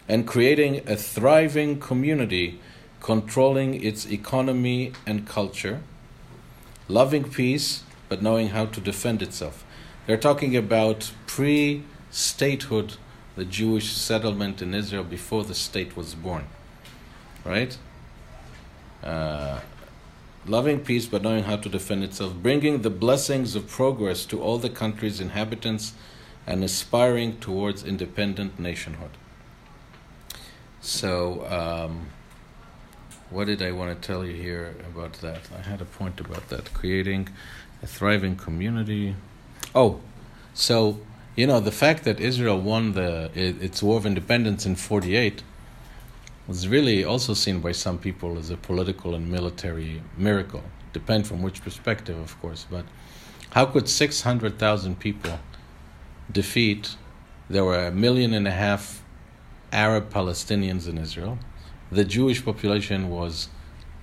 and creating a thriving community, controlling its economy and culture, loving peace, but knowing how to defend itself. They're talking about pre-statehood, the Jewish settlement in Israel before the state was born. Right? Loving peace, but knowing how to defend itself, bringing the blessings of progress to all the country's inhabitants, and aspiring towards independent nationhood. So, what did I want to tell you here about that? I had a point about that. Creating a thriving community. Oh, So, the fact that Israel won its war of independence in 1948 was really also seen by some people as a political and military miracle. Depend from which perspective, of course. But how could 600,000 people defeat? There were 1.5 million Arab Palestinians in Israel. The Jewish population was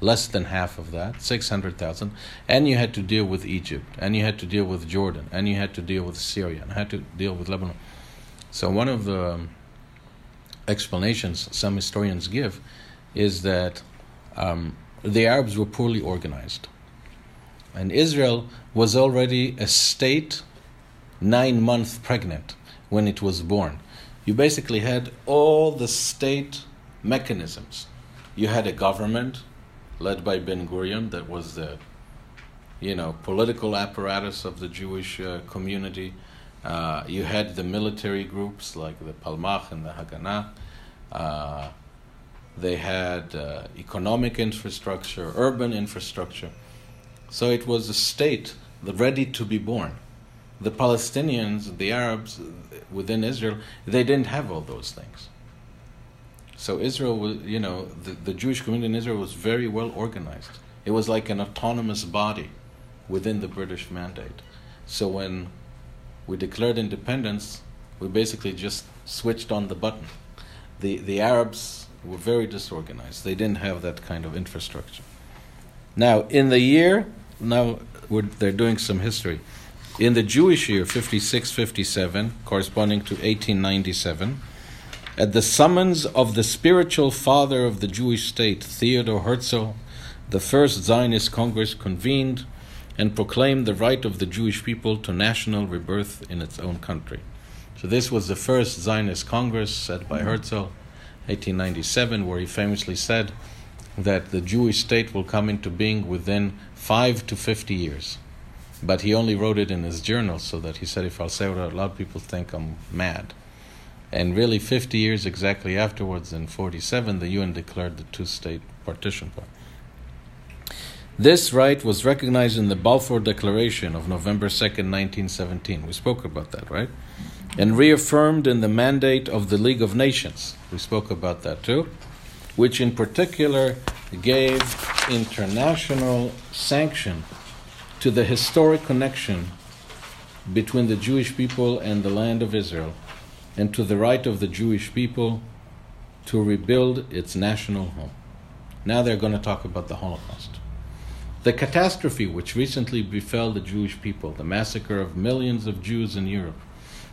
less than half of that, 600,000. And you had to deal with Egypt, and you had to deal with Jordan, and you had to deal with Syria, and had to deal with Lebanon. So one of the explanations some historians give is that the Arabs were poorly organized. And Israel was already a state 9 months pregnant when it was born. You basically had all the state mechanisms. You had a government led by Ben Gurion that was the political apparatus of the Jewish community. You had the military groups like the Palmach and the Haganah. They had economic infrastructure, urban infrastructure. So it was a state ready to be born. The Palestinians, the Arabs within Israel, they didn't have all those things. So Israel was, the Jewish community in Israel was very well organized. It was like an autonomous body within the British mandate. So when we declared independence, we basically just switched on the button. The Arabs were very disorganized. They didn't have that kind of infrastructure. Now, they're doing some history. In the Jewish year, 56-57, corresponding to 1897, at the summons of the spiritual father of the Jewish state, Theodor Herzl, the first Zionist Congress convened and proclaimed the right of the Jewish people to national rebirth in its own country. So this was the first Zionist Congress set by Herzl, 1897, where he famously said that the Jewish state will come into being within 5 to 50 years. But he only wrote it in his journal, so that he said, if I'll say it out loud, people think I'm mad. And really 50 years exactly afterwards, in 1947, the UN declared the two-state partition plan. This right was recognized in the Balfour Declaration of November 2nd, 1917. We spoke about that, right? And reaffirmed in the mandate of the League of Nations. We spoke about that too. Which in particular gave international sanction to the historic connection between the Jewish people and the land of Israel, and to the right of the Jewish people to rebuild its national home. Now they're going to talk about the Holocaust. The catastrophe which recently befell the Jewish people, the massacre of millions of Jews in Europe,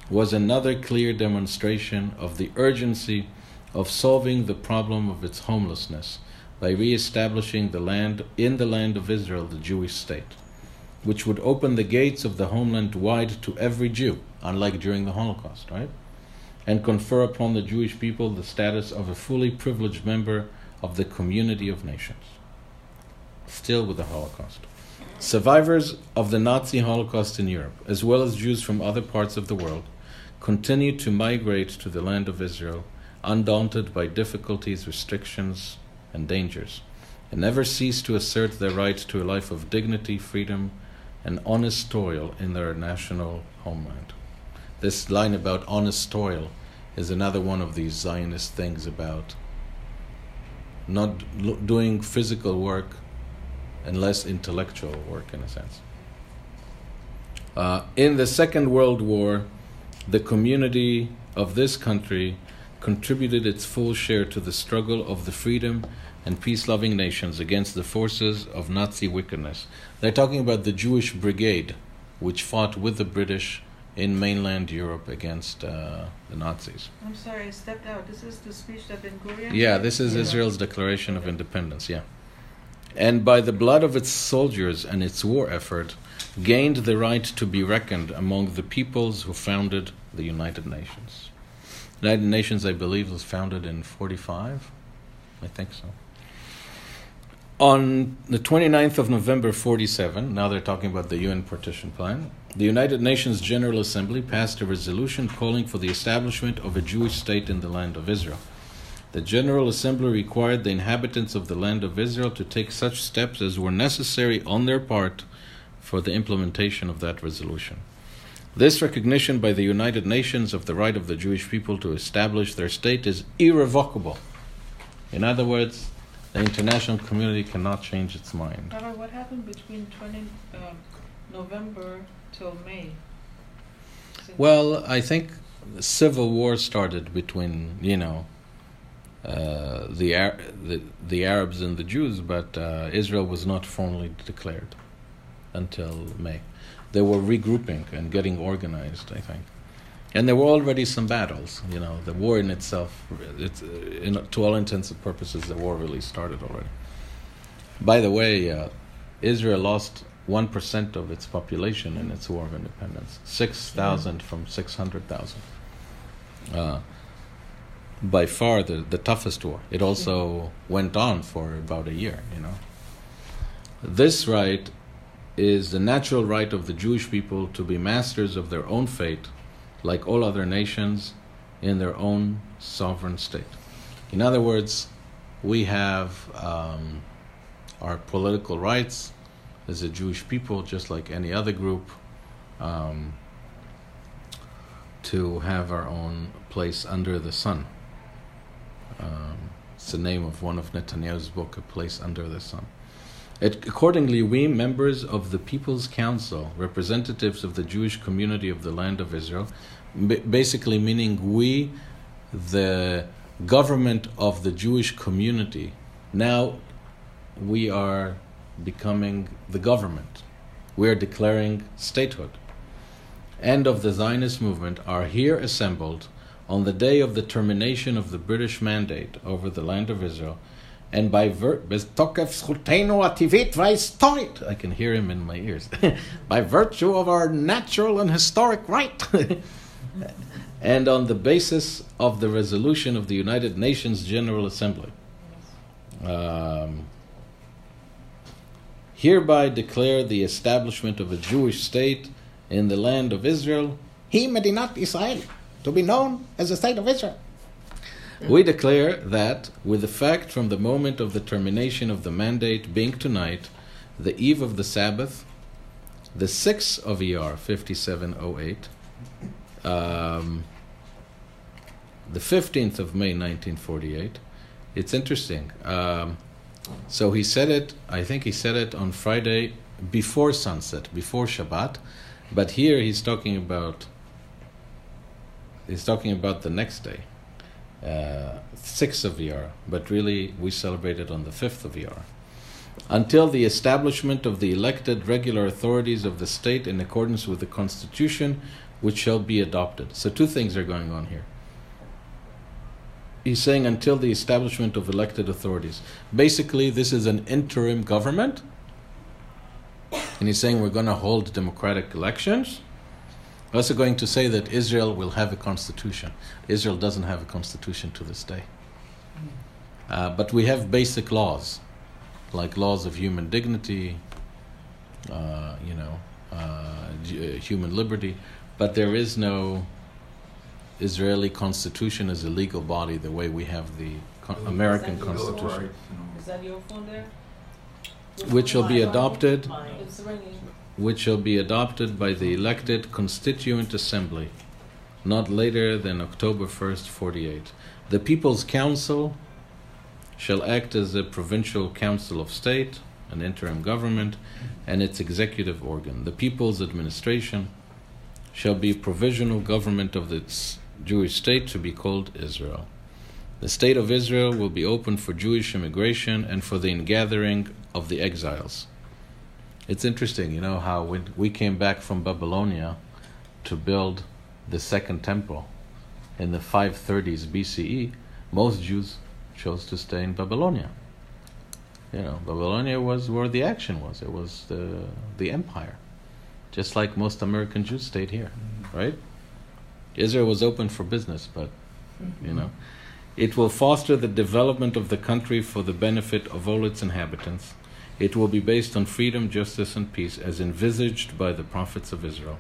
was another clear demonstration of the urgency of solving the problem of its homelessness by re-establishing in the land of Israel the Jewish state, which would open the gates of the homeland wide to every Jew, unlike during the Holocaust, right? And confer upon the Jewish people the status of a fully privileged member of the community of nations. Still with the Holocaust. Survivors of the Nazi Holocaust in Europe, as well as Jews from other parts of the world, continued to migrate to the land of Israel, undaunted by difficulties, restrictions, and dangers, and never ceased to assert their right to a life of dignity, freedom, and honest toil in their national homeland. This line about honest toil is another one of these Zionist things about not doing physical work and less intellectual work, in a sense. In the Second World War, the community of this country contributed its full share to the struggle of the freedom and peace-loving nations against the forces of Nazi wickedness. They're talking about the Jewish Brigade, which fought with the British in mainland Europe against the Nazis. I'm sorry, I stepped out. This is the speech that Ben Gurion... Yeah, this is Israel's Declaration of Independence, yeah. And by the blood of its soldiers and its war effort, gained the right to be reckoned among the peoples who founded the United Nations. The United Nations, I believe, was founded in 1945. I think so. On the 29th of November 1947, now they're talking about the UN partition plan, the United Nations General Assembly passed a resolution calling for the establishment of a Jewish state in the land of Israel. The General Assembly required the inhabitants of the land of Israel to take such steps as were necessary on their part for the implementation of that resolution. This recognition by the United Nations of the right of the Jewish people to establish their state is irrevocable. In other words, the international community cannot change its mind. Rabbi, what happened between November till May? Well, I think the civil war started between, the Arabs and the Jews, but Israel was not formally declared until May. They were regrouping and getting organized, I think. And there were already some battles. The war in itself, to all intents and purposes, the war really started already. By the way, Israel lost 1% of its population in its war of independence, 6,000 from 600,000. By far the toughest war. It also went on for about a year, This right is the natural right of the Jewish people to be masters of their own fate, like all other nations, in their own sovereign state. In other words, we have our political rights as a Jewish people, just like any other group, to have our own place under the sun. It's the name of one of Netanyahu's book, A Place Under the Sun. Accordingly, we, members of the People's Council, representatives of the Jewish community of the land of Israel, basically meaning we, the government of the Jewish community, now we are becoming the government. We are declaring statehood. And of the Zionist movement are here assembled on the day of the termination of the British mandate over the land of Israel, and by I can hear him in my ears, by virtue of our natural and historic right, and on the basis of the resolution of the United Nations General Assembly. Hereby declare the establishment of a Jewish state in the land of Israel, Hi Medinat Israel, to be known as the state of Israel. We declare that, with effect from the moment of the termination of the mandate being tonight, the eve of the Sabbath, the 6th of ER 5708, the 15th of May 1948. It's interesting. So he said it, I think he said it on Friday before sunset, before Shabbat, but here he's talking about the next day. 6th of ER, but really we celebrated on the 5th of ER. Until the establishment of the elected regular authorities of the state in accordance with the Constitution, which shall be adopted. So two things are going on here. He's saying until the establishment of elected authorities. Basically, this is an interim government, and he's saying we're going to hold democratic elections. Also going to say that Israel will have a constitution. Israel doesn't have a constitution to this day. But we have basic laws, like laws of human dignity, human liberty. But there is no Israeli constitution as a legal body the way we have the American Constitution. Is that your phone there? Which shall be adopted. It's ringing. Which shall be adopted by the elected Constituent Assembly, not later than October 1st, 48. The People's Council shall act as a provincial council of state, an interim government, and its executive organ. The People's Administration shall be provisional government of the Jewish state to be called Israel. The state of Israel will be open for Jewish immigration and for the ingathering of the exiles. It's interesting, how when we came back from Babylonia to build the second temple in the 530s BCE, most Jews chose to stay in Babylonia. Babylonia was where the action was. It was the empire. Just like most American Jews stayed here, right? Israel was open for business, but, It will foster the development of the country for the benefit of all its inhabitants. It will be based on freedom, justice, and peace as envisaged by the prophets of Israel.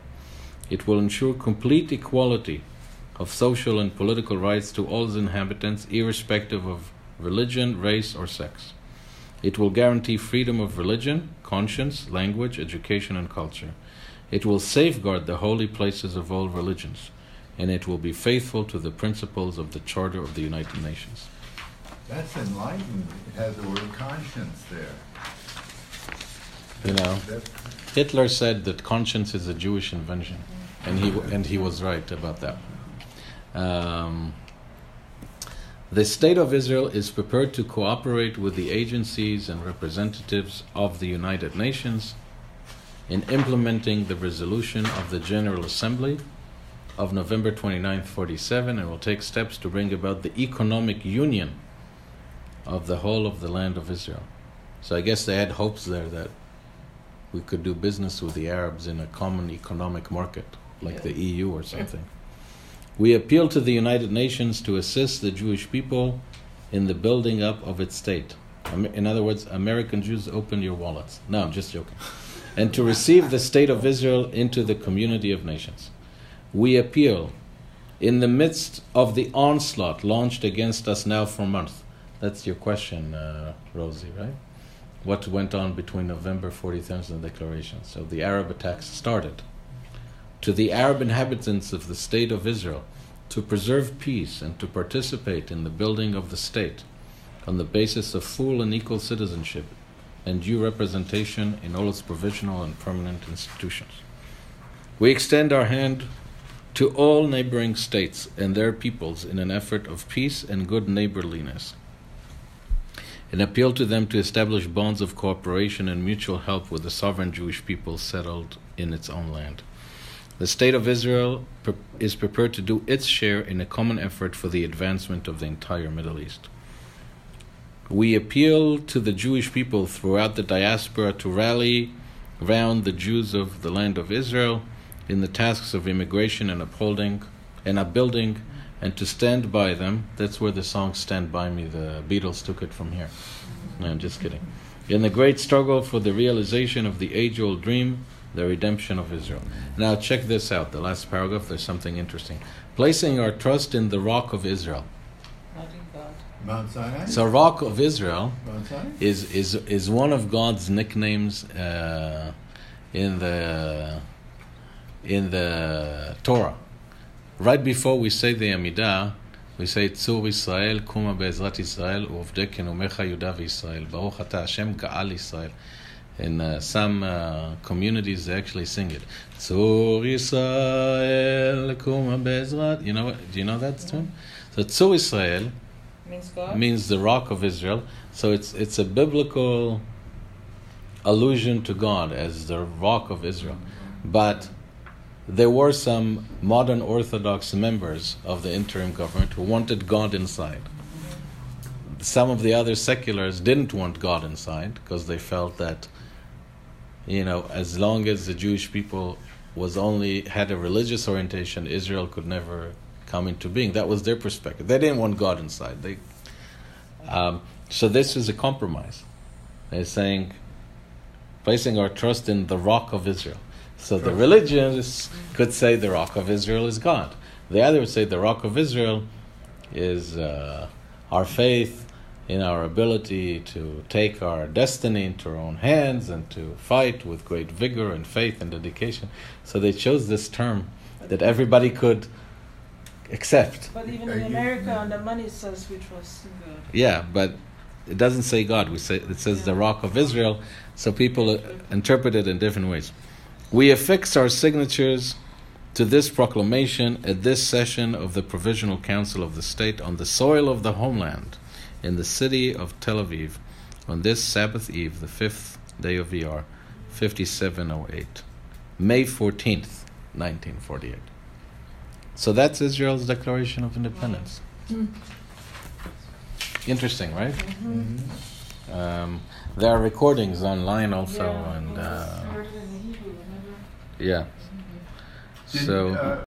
It will ensure complete equality of social and political rights to all its inhabitants, irrespective of religion, race, or sex. It will guarantee freedom of religion, conscience, language, education, and culture. It will safeguard the holy places of all religions, and it will be faithful to the principles of the Charter of the United Nations. That's enlightened. It has the word conscience there. You know, That's, Hitler said that conscience is a Jewish invention, and he was right about that. The State of Israel is prepared to cooperate with the agencies and representatives of the United Nations in implementing the resolution of the General Assembly of November 29, 47, and will take steps to bring about the economic union of the whole of the land of Israel. So I guess they had hopes there that we could do business with the Arabs in a common economic market, like the EU or something. We appeal to the United Nations to assist the Jewish people in the building up of its state. In other words, American Jews, open your wallets. No, I'm just joking. And to receive the State of Israel into the community of nations. We appeal, in the midst of the onslaught launched against us now for months. That's your question, Rosie, right? What went on between November 40th and the declaration? So the Arab attacks started. To the Arab inhabitants of the State of Israel, to preserve peace and to participate in the building of the state on the basis of full and equal citizenship and due representation in all its provisional and permanent institutions. We extend our hand to all neighboring states and their peoples in an effort of peace and good neighborliness, and appeal to them to establish bonds of cooperation and mutual help with the sovereign Jewish people settled in its own land. The State of Israel is prepared to do its share in a common effort for the advancement of the entire Middle East. We appeal to the Jewish people throughout the diaspora to rally round the Jews of the land of Israel in the tasks of immigration and upbuilding, and to stand by them. That's where the song "Stand By Me," the Beatles took it from here. No, I'm just kidding. In the great struggle for the realization of the age-old dream, the redemption of Israel. Now check this out, the last paragraph, there's something interesting. Placing our trust in the Rock of Israel. Not in God. Mount Sinai? So Rock of Israel Mount Sinai? is one of God's nicknames in the Torah. Right before we say the Amidah, we say Tzur Yisrael, Kuma Be'ezrat Yisrael, Uvdei Kenumecha Yuda V'Yisrael, Baruch Ata Hashem Ka'al Yisrael. In some communities, they actually sing it. Tzur Yisrael, Kuma Be'ezrat. You know what? Do you know that tune? So Tzur Yisrael Means God? means the Rock of Israel. So it's a biblical allusion to God as the Rock of Israel. But there were some modern Orthodox members of the interim government who wanted God inside. Some of the other seculars didn't want God inside because they felt that, as long as the Jewish people had a religious orientation, Israel could never come into being. That was their perspective. They didn't want God inside. So this is a compromise. They're saying, placing our trust in the Rock of Israel. So the religions could say the Rock of Israel is God. The other would say the Rock of Israel is our faith in our ability to take our destiny into our own hands and to fight with great vigor and faith and dedication. So they chose this term that everybody could accept. But even in America, on the money says we trust in God. Yeah, but it doesn't say God. It says the Rock of Israel. So people interpret it in different ways. We affix our signatures to this proclamation at this session of the Provisional Council of the State on the soil of the homeland in the city of Tel Aviv on this Sabbath Eve, the 5th day of Iyar, 5708, May 14th, 1948. So that's Israel's Declaration of Independence. Interesting, right? Mm-hmm. There are recordings online also, and Started in Hebrew, remember? yeah. So.